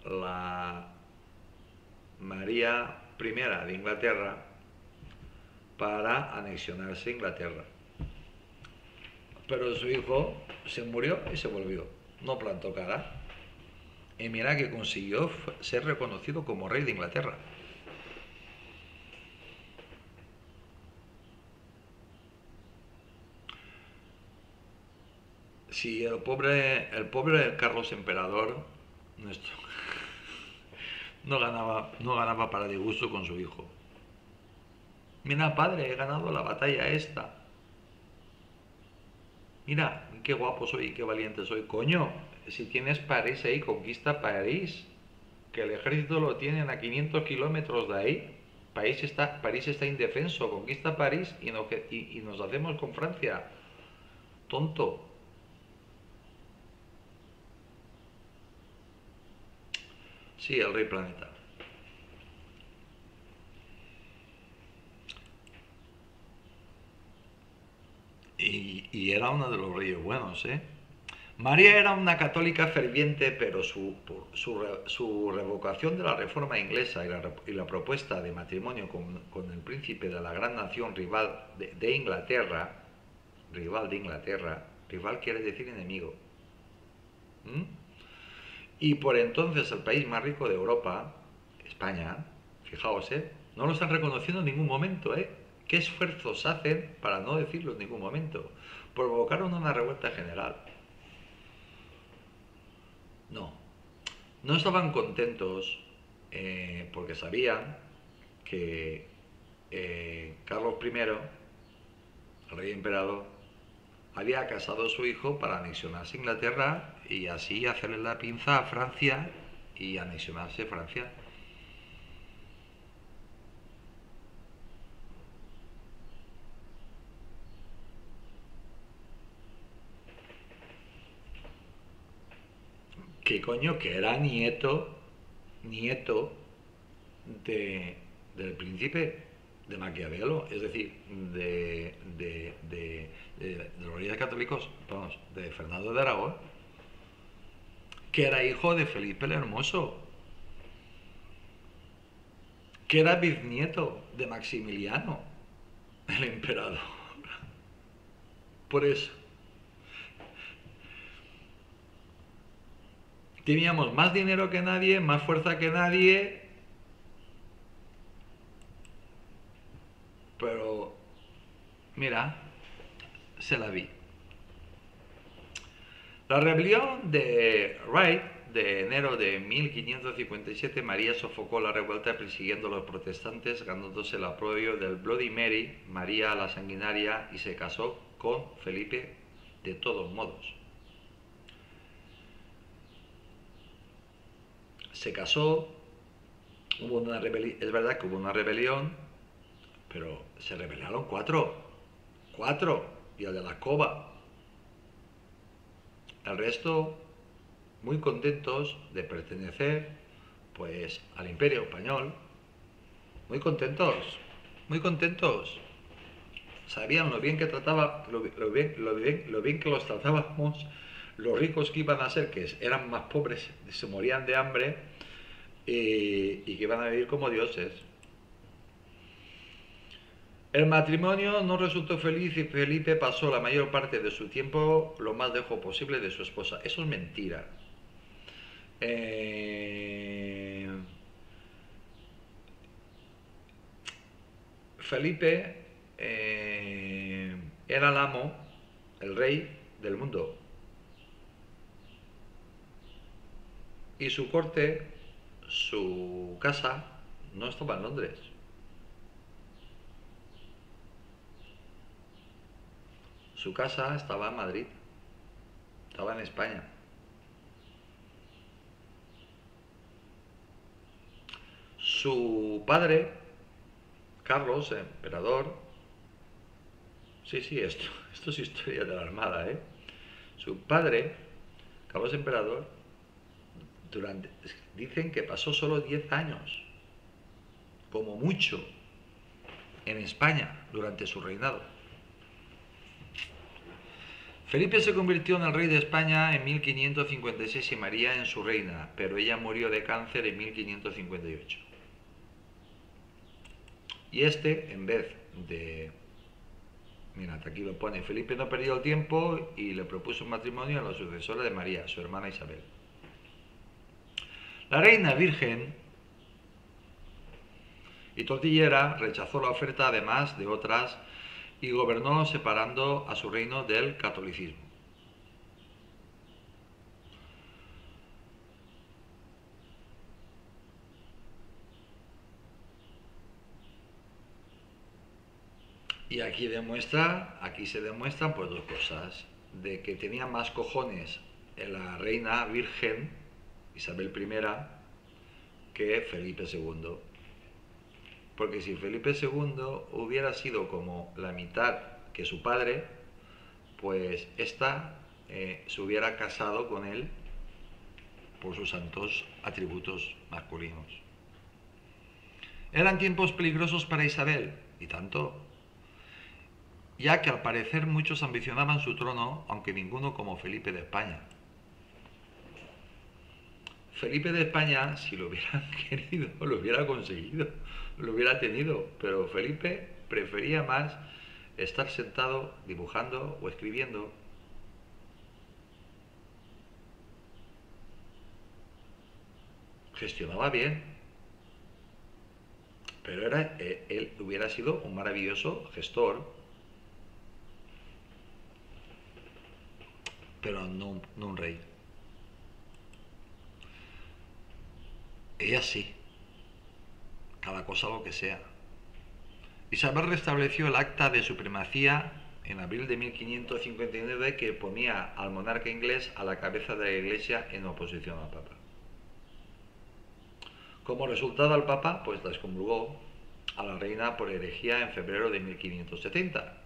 la María I de Inglaterra para anexionarse a Inglaterra. Pero su hijo se murió y se volvió, no plantó cara. Y mira que consiguió ser reconocido como rey de Inglaterra. Si el pobre Carlos Emperador nuestro, no ganaba para disgusto con su hijo. Mira, padre, he ganado la batalla esta. Mira, qué guapo soy, qué valiente soy. Coño, si tienes París ahí, conquista París. Que el ejército lo tienen a 500 kilómetros de ahí. París está indefenso. Conquista París y nos hacemos con Francia. Tonto. Sí, el rey planeta. Y era uno de los reyes buenos, ¿eh? María era una católica ferviente, pero su revocación de la reforma inglesa y la propuesta de matrimonio con el príncipe de la gran nación rival de Inglaterra, rival quiere decir enemigo, ¿m? Y por entonces el país más rico de Europa, España, fijaos, no lo están reconociendo en ningún momento, ¿Qué esfuerzos hacen para no decirlo en ningún momento? Provocaron una revuelta general. No estaban contentos porque sabían que Carlos I, el rey emperador, había casado a su hijo para anexionarse a Inglaterra y así hacerle la pinza a Francia y anexionarse Francia. ¿Qué coño? Que era nieto del príncipe de Maquiavelo, es decir, de los reyes católicos, vamos, de Fernando de Aragón. que era hijo de Felipe el Hermoso, que era bisnieto de Maximiliano, el emperador. Por eso teníamos más dinero que nadie, más fuerza que nadie, pero mira, se la vi. La rebelión de Wright de enero de 1557, María sofocó la revuelta persiguiendo a los protestantes, ganándose el apoyo del Bloody Mary, María la Sanguinaria, y se casó con Felipe de todos modos. Se casó, hubo una rebelión, es verdad que hubo una rebelión, pero se rebelaron cuatro, y el de la escoba. El resto, muy contentos de pertenecer, pues, al Imperio Español, muy contentos, muy contentos. Sabían lo bien que trataba, lo bien que los tratábamos, los ricos que iban a ser, que eran más pobres, se morían de hambre, y que iban a vivir como dioses. El matrimonio no resultó feliz y Felipe pasó la mayor parte de su tiempo lo más lejos posible de su esposa. Eso es mentira. Felipe era el amo, el rey del mundo. Y su corte, su casa, no estaba en Londres. Su casa estaba en Madrid, estaba en España. Su padre, Carlos, emperador, sí, esto es historia de la Armada, ¿eh? Su padre, Carlos emperador, dicen que pasó solo 10 años, como mucho, en España durante su reinado. Felipe se convirtió en el rey de España en 1556 y María en su reina, pero ella murió de cáncer en 1558. Y en vez de... Mira, aquí lo pone, Felipe no perdió el tiempo y le propuso un matrimonio a la sucesora de María, su hermana Isabel. La reina virgen y tortillera rechazó la oferta, además de otras, y gobernó separando a su reino del catolicismo. Y aquí se demuestran pues dos cosas, de que tenía más cojones la reina virgen Isabel I que Felipe II. Porque si Felipe II hubiera sido como la mitad que su padre, pues esta se hubiera casado con él por sus santos atributos masculinos. Eran tiempos peligrosos para Isabel, y tanto, ya que al parecer muchos ambicionaban su trono, aunque ninguno como Felipe de España. Felipe de España, si lo hubieran querido, lo hubiera conseguido, lo hubiera tenido, pero Felipe prefería más estar sentado dibujando o escribiendo. Gestionaba bien, pero él hubiera sido un maravilloso gestor, pero no un rey. Ella sí, cada cosa lo que sea. Isabel restableció el acta de supremacía en abril de 1559 que ponía al monarca inglés a la cabeza de la Iglesia en oposición al Papa. Como resultado, al Papa pues la excomulgó a la reina por herejía en febrero de 1570.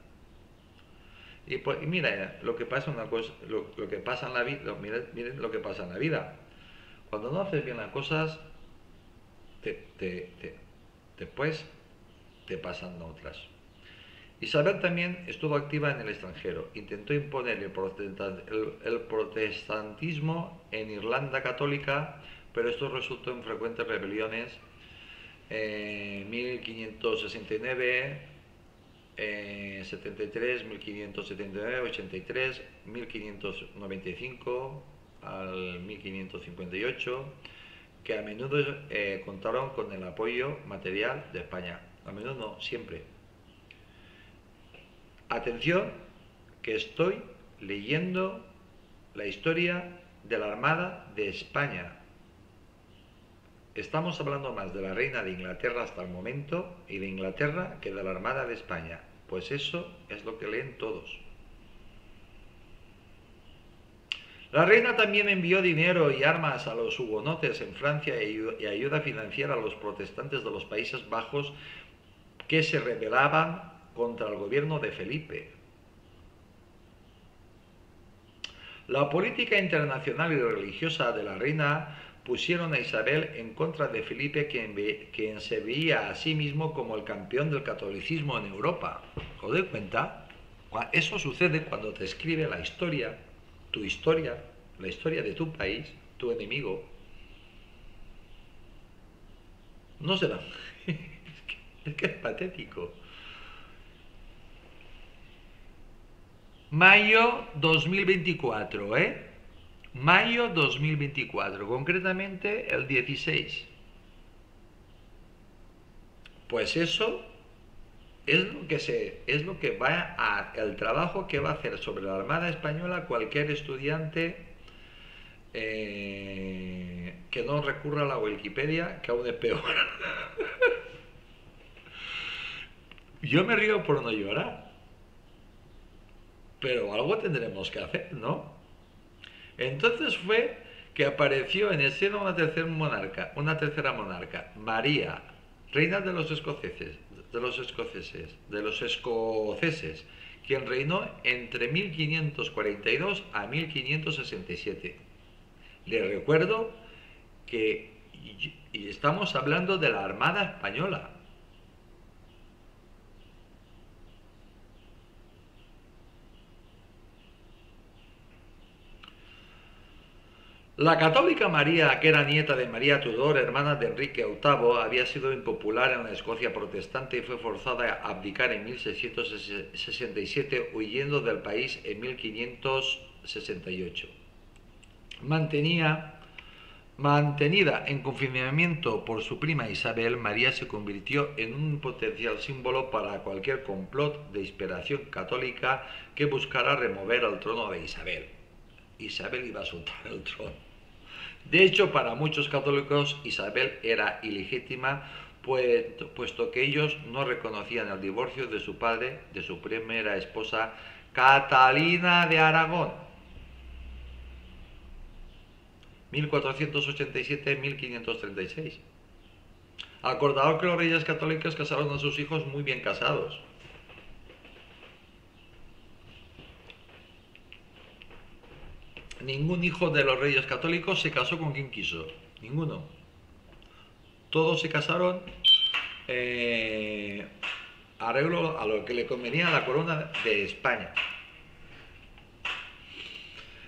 Y mira, lo que pasa lo que pasa en la vida, miren lo que pasa en la vida. Cuando no haces bien las cosas, después te pasan otras. Isabel también estuvo activa en el extranjero. Intentó imponer el protestantismo en Irlanda católica, pero esto resultó en frecuentes rebeliones. 1569, 73, 1579, 83, 1595 al 1558, que a menudo contaron con el apoyo material de España. A menudo no, siempre. Atención, que estoy leyendo la historia de la Armada de España. Estamos hablando más de la reina de Inglaterra hasta el momento y de Inglaterra que de la Armada de España. Pues eso es lo que leen todos. La reina también envió dinero y armas a los hugonotes en Francia y ayuda financiera a los protestantes de los Países Bajos que se rebelaban contra el gobierno de Felipe. La política internacional y religiosa de la reina pusieron a Isabel en contra de Felipe, quien se veía a sí mismo como el campeón del catolicismo en Europa. ¿Os dais cuenta? Eso sucede cuando te escribe la historia, la historia de tu país, tu enemigo. No se da. Es que es patético. Mayo 2024, Mayo 2024, concretamente el 16. Pues eso es lo que va a el trabajo que va a hacer sobre la Armada Española cualquier estudiante que no recurra a la Wikipedia, que aún es peor. Yo me río por no llorar. Pero algo tendremos que hacer, ¿no? Entonces fue que apareció en escena una tercera monarca, María, reina de los escoceses, quien reinó entre 1542 a 1567. Les recuerdo que estamos hablando de la Armada Española. La católica María, que era nieta de María Tudor, hermana de Enrique VIII, había sido impopular en la Escocia protestante y fue forzada a abdicar en 1667, huyendo del país en 1568. Mantenida en confinamiento por su prima Isabel, María se convirtió en un potencial símbolo para cualquier complot de inspiración católica que buscara remover el trono de Isabel. Isabel iba a soltar el trono. De hecho, para muchos católicos Isabel era ilegítima, puesto que ellos no reconocían el divorcio de su padre, de su primera esposa, Catalina de Aragón, 1487-1536. Acordaos que los reyes católicos casaron a sus hijos muy bien casados. Ningún hijo de los reyes católicos se casó con quien quiso, ninguno. Todos se casaron arreglo a lo que le convenía a la corona de España.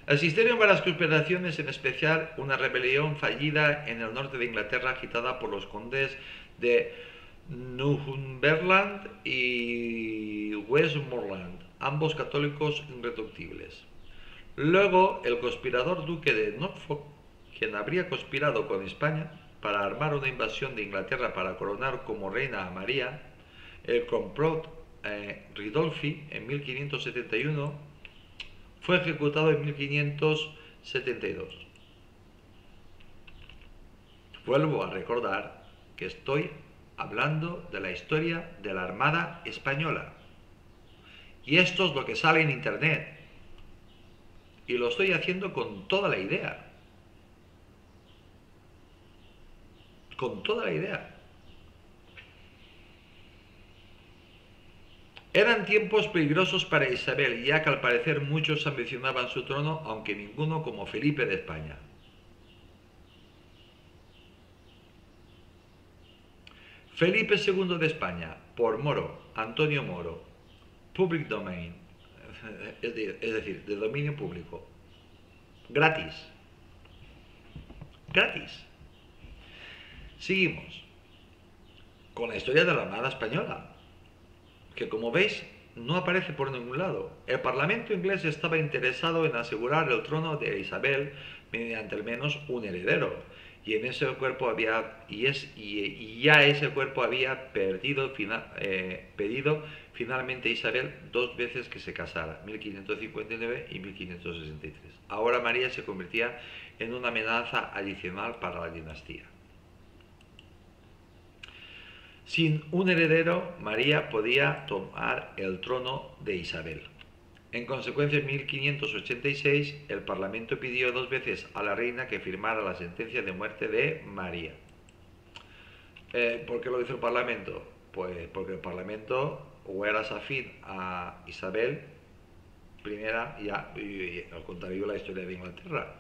Existieron varias conspiraciones, en especial una rebelión fallida en el norte de Inglaterra agitada por los condes de Northumberland y Westmoreland, ambos católicos irreductibles. Luego, el conspirador duque de Norfolk, quien habría conspirado con España para armar una invasión de Inglaterra para coronar como reina a María, el complot Ridolfi en 1571, fue ejecutado en 1572. Vuelvo a recordar que estoy hablando de la historia de la Armada Española. Y esto es lo que sale en internet. Y lo estoy haciendo con toda la idea. Con toda la idea. Eran tiempos peligrosos para Isabel, ya que al parecer muchos ambicionaban su trono, aunque ninguno como Felipe de España. Felipe II de España, por Moro, Antonio Moro, public domain, es decir, de dominio público, gratis, gratis. Seguimos con la historia de la Armada Española, que como veis no aparece por ningún lado. El Parlamento inglés estaba interesado en asegurar el trono de Isabel mediante al menos un heredero, y en ese cuerpo había ya ese cuerpo había pedido finalmente a Isabel dos veces que se casara, 1559 y 1563. Ahora María se convertía en una amenaza adicional para la dinastía. Sin un heredero, María podía tomar el trono de Isabel. En consecuencia, en 1586, el Parlamento pidió dos veces a la reina que firmara la sentencia de muerte de María. ¿Por qué lo hizo el Parlamento? Pues porque el Parlamento o era afín a Isabel I, y al contrario la historia de Inglaterra.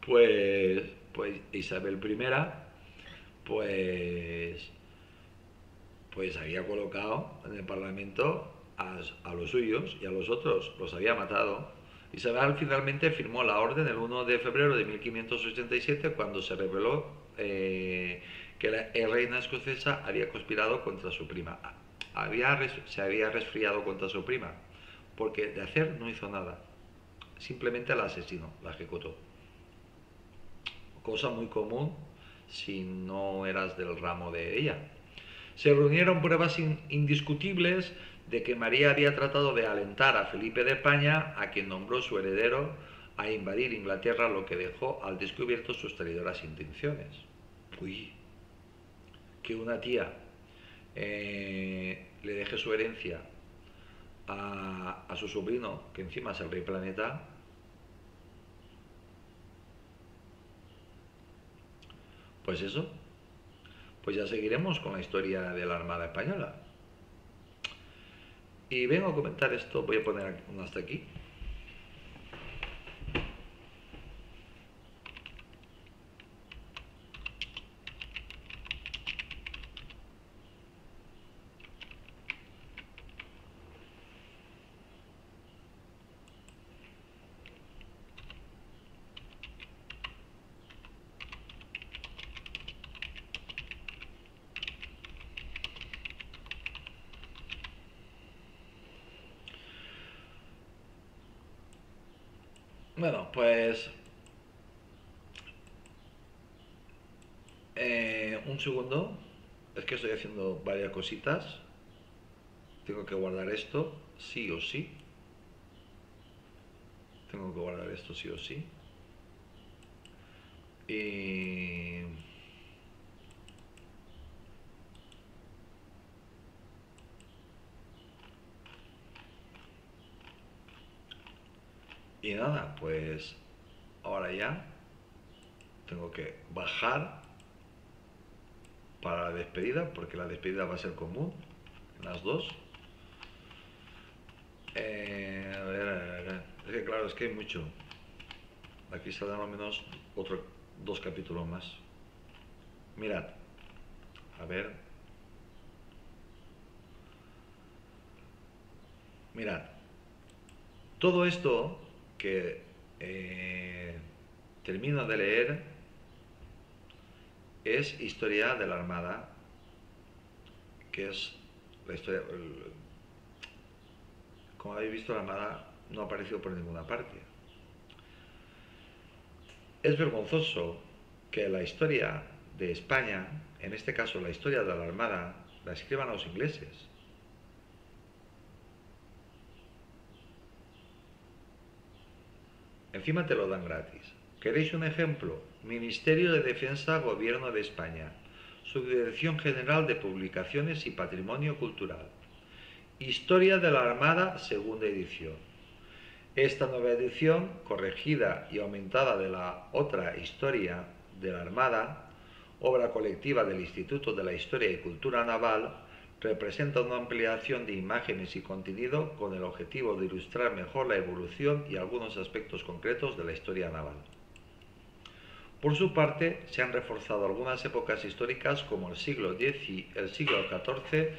pues Isabel I, pues había colocado en el Parlamento a los suyos, y a los otros los había matado. Isabel finalmente firmó la orden el 1 de febrero de 1587, cuando se reveló que la reina escocesa había conspirado contra su prima. Se había resfriado contra su prima, porque de hacer no hizo nada, simplemente la asesinó, la ejecutó. Cosa muy común si no eras del ramo de ella. Se reunieron pruebas indiscutibles de que María había tratado de alentar a Felipe de España, a quien nombró su heredero, a invadir Inglaterra, lo que dejó al descubierto sus traidoras intenciones. Uy, que una tía le deje su herencia a su sobrino, que encima es el rey planeta. Pues eso, pues ya seguiremos con la historia de la Armada Española. Y vengo a comentar esto, voy a poner un hasta aquí. Bueno, pues un segundo, es que estoy haciendo varias cositas. Tengo que guardar esto, sí o sí. Tengo que guardar esto sí o sí. Y nada, pues ahora ya tengo que bajar para la despedida, porque la despedida va a ser común, las dos. A ver. Es que claro, es que hay mucho. Aquí saldrán al menos dos capítulos más. Mirad, a ver. Mirad, todo esto que termino de leer es historia de la Armada, que es la historia. Como habéis visto, la Armada no ha aparecido por ninguna parte. Es vergonzoso que la historia de España, en este caso la historia de la Armada, la escriban los ingleses. Encima te lo dan gratis. ¿Queréis un ejemplo? Ministerio de Defensa, Gobierno de España. Subdirección General de Publicaciones y Patrimonio Cultural. Historia de la Armada, segunda edición. Esta nueva edición, corregida y aumentada de la otra Historia de la Armada, obra colectiva del Instituto de la Historia y Cultura Naval, representa una ampliación de imágenes y contenido con el objetivo de ilustrar mejor la evolución y algunos aspectos concretos de la historia naval. Por su parte, se han reforzado algunas épocas históricas como el siglo XIV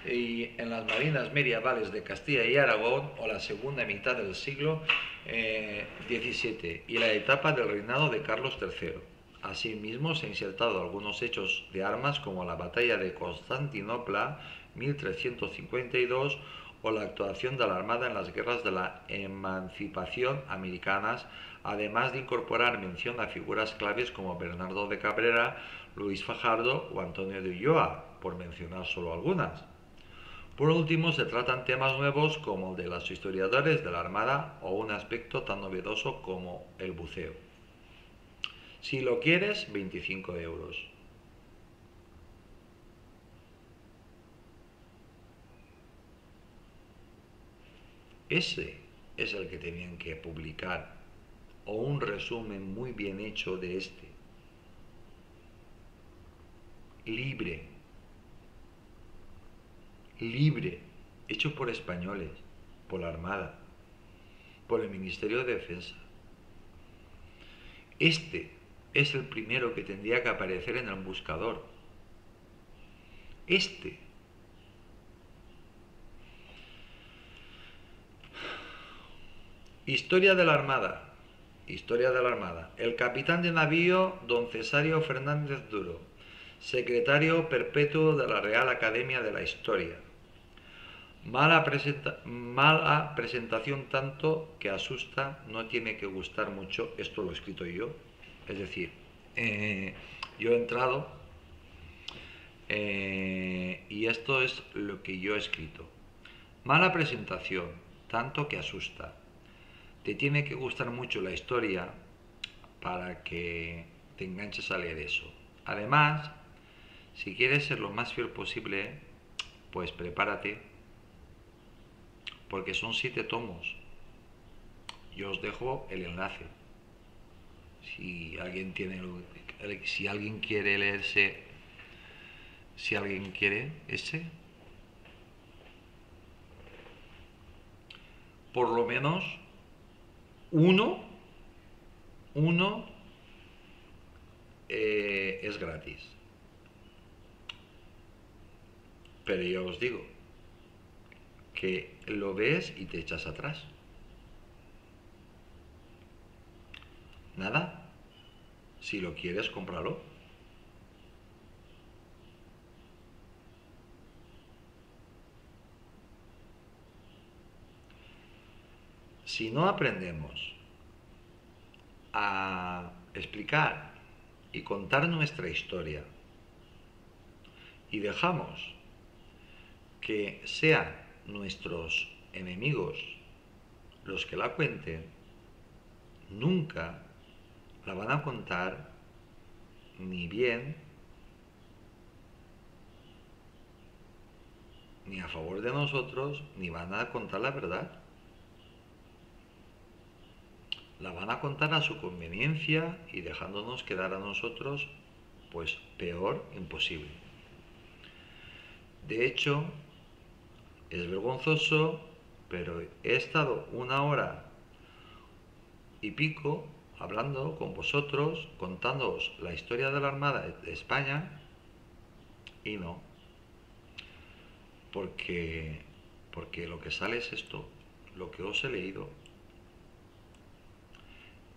y en las marinas medievales de Castilla y Aragón o la segunda mitad del siglo XVII y la etapa del reinado de Carlos III. Asimismo, se han insertado algunos hechos de armas como la batalla de Constantinopla 1352 o la actuación de la Armada en las guerras de la emancipación americanas, además de incorporar mención a figuras claves como Bernardo de Cabrera, Luis Fajardo o Antonio de Ulloa, por mencionar solo algunas. Por último, se tratan temas nuevos como el de los historiadores de la Armada o un aspecto tan novedoso como el buceo. Si lo quieres, 25 euros. Ese es el que tenían que publicar, o un resumen muy bien hecho de este. Libre, hecho por españoles, por la Armada, por el Ministerio de Defensa. Este es el primero que tendría que aparecer en el buscador. Este. Historia de la Armada. Historia de la Armada. El capitán de navío, don Cesario Fernández Duro, secretario perpetuo de la Real Academia de la Historia. Mala presentación tanto que asusta, no tiene que gustar mucho. Esto lo he escrito yo. Es decir, yo he entrado y esto es lo que yo he escrito. Mala presentación, tanto que asusta. Te tiene que gustar mucho la historia para que te enganches a leer eso. Además, si quieres ser lo más fiel posible, pues prepárate, porque son 7 tomos. Yo os dejo el enlace. Si alguien quiere leerse, si alguien quiere ese, por lo menos uno es gratis. Pero ya os digo que lo ves y te echas atrás. Nada, si lo quieres, cómpralo. Si no aprendemos a explicar y contar nuestra historia y dejamos que sean nuestros enemigos los que la cuenten, nunca la van a contar ni bien ni a favor de nosotros, ni van a contar la verdad. La van a contar a su conveniencia y dejándonos quedar a nosotros, pues peor imposible. De hecho, es vergonzoso, pero he estado 1 hora y pico hablando con vosotros, contándoos la historia de la Armada de España, y no. Porque lo que sale es esto, lo que os he leído.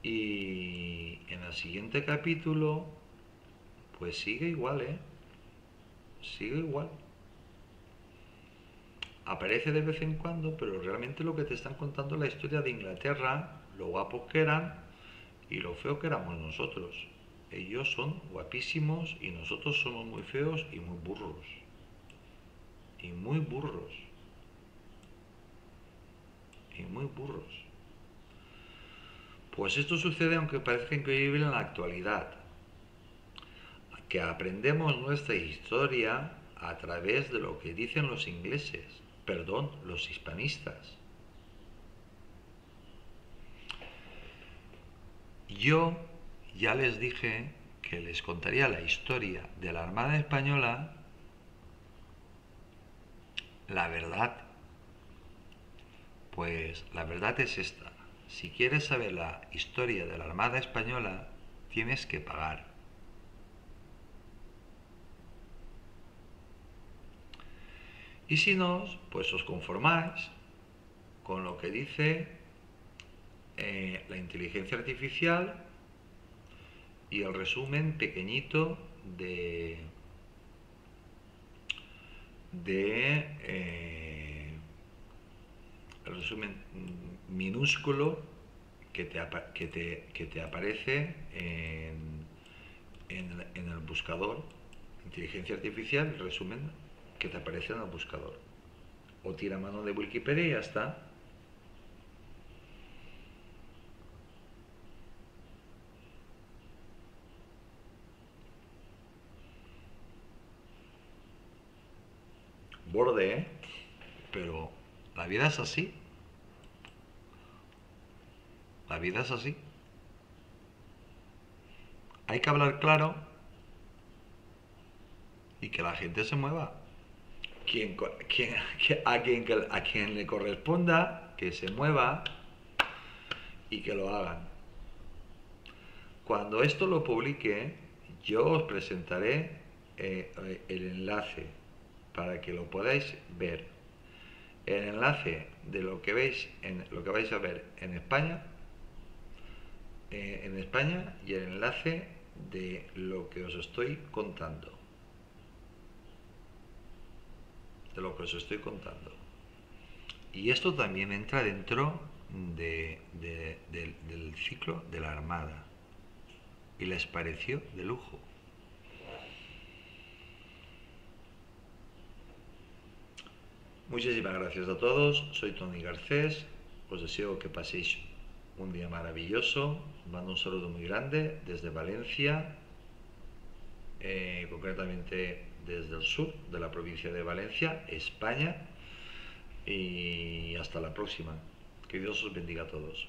Y en el siguiente capítulo, pues sigue igual, sigue igual. Aparece de vez en cuando, pero realmente lo que te están contando es la historia de Inglaterra, lo guapos que eran y lo feo que éramos nosotros. Ellos son guapísimos y nosotros somos muy feos y muy burros. Y muy burros. Y muy burros. Pues esto sucede aunque parezca increíble en la actualidad. Que aprendemos nuestra historia a través de lo que dicen los ingleses. Perdón, los hispanistas. Yo ya les dije que les contaría la historia de la Armada Española, la verdad. Pues la verdad es esta. Si quieres saber la historia de la Armada Española, tienes que pagar. Y si no, pues os conformáis con lo que dice la inteligencia artificial y el resumen pequeñito el resumen minúsculo que te aparece en el buscador. Inteligencia artificial, el resumen que te aparece en el buscador. O tira mano de Wikipedia y ya está. Borde, ¿eh? Pero la vida es así. La vida es así. Hay que hablar claro y que la gente se mueva. A quien le corresponda, que se mueva y que lo hagan. Cuando esto lo publique, yo os presentaré el enlace para que lo podáis ver. El enlace de lo que veis, lo que vais a ver en España y el enlace de lo que os estoy contando. Y esto también entra dentro del ciclo de la Armada. Y les pareció de lujo. Muchísimas gracias a todos. Soy Tony Garcés. Os deseo que paséis un día maravilloso. Os mando un saludo muy grande desde Valencia, concretamente desde el sur de la provincia de Valencia, España. Y hasta la próxima. Que Dios os bendiga a todos.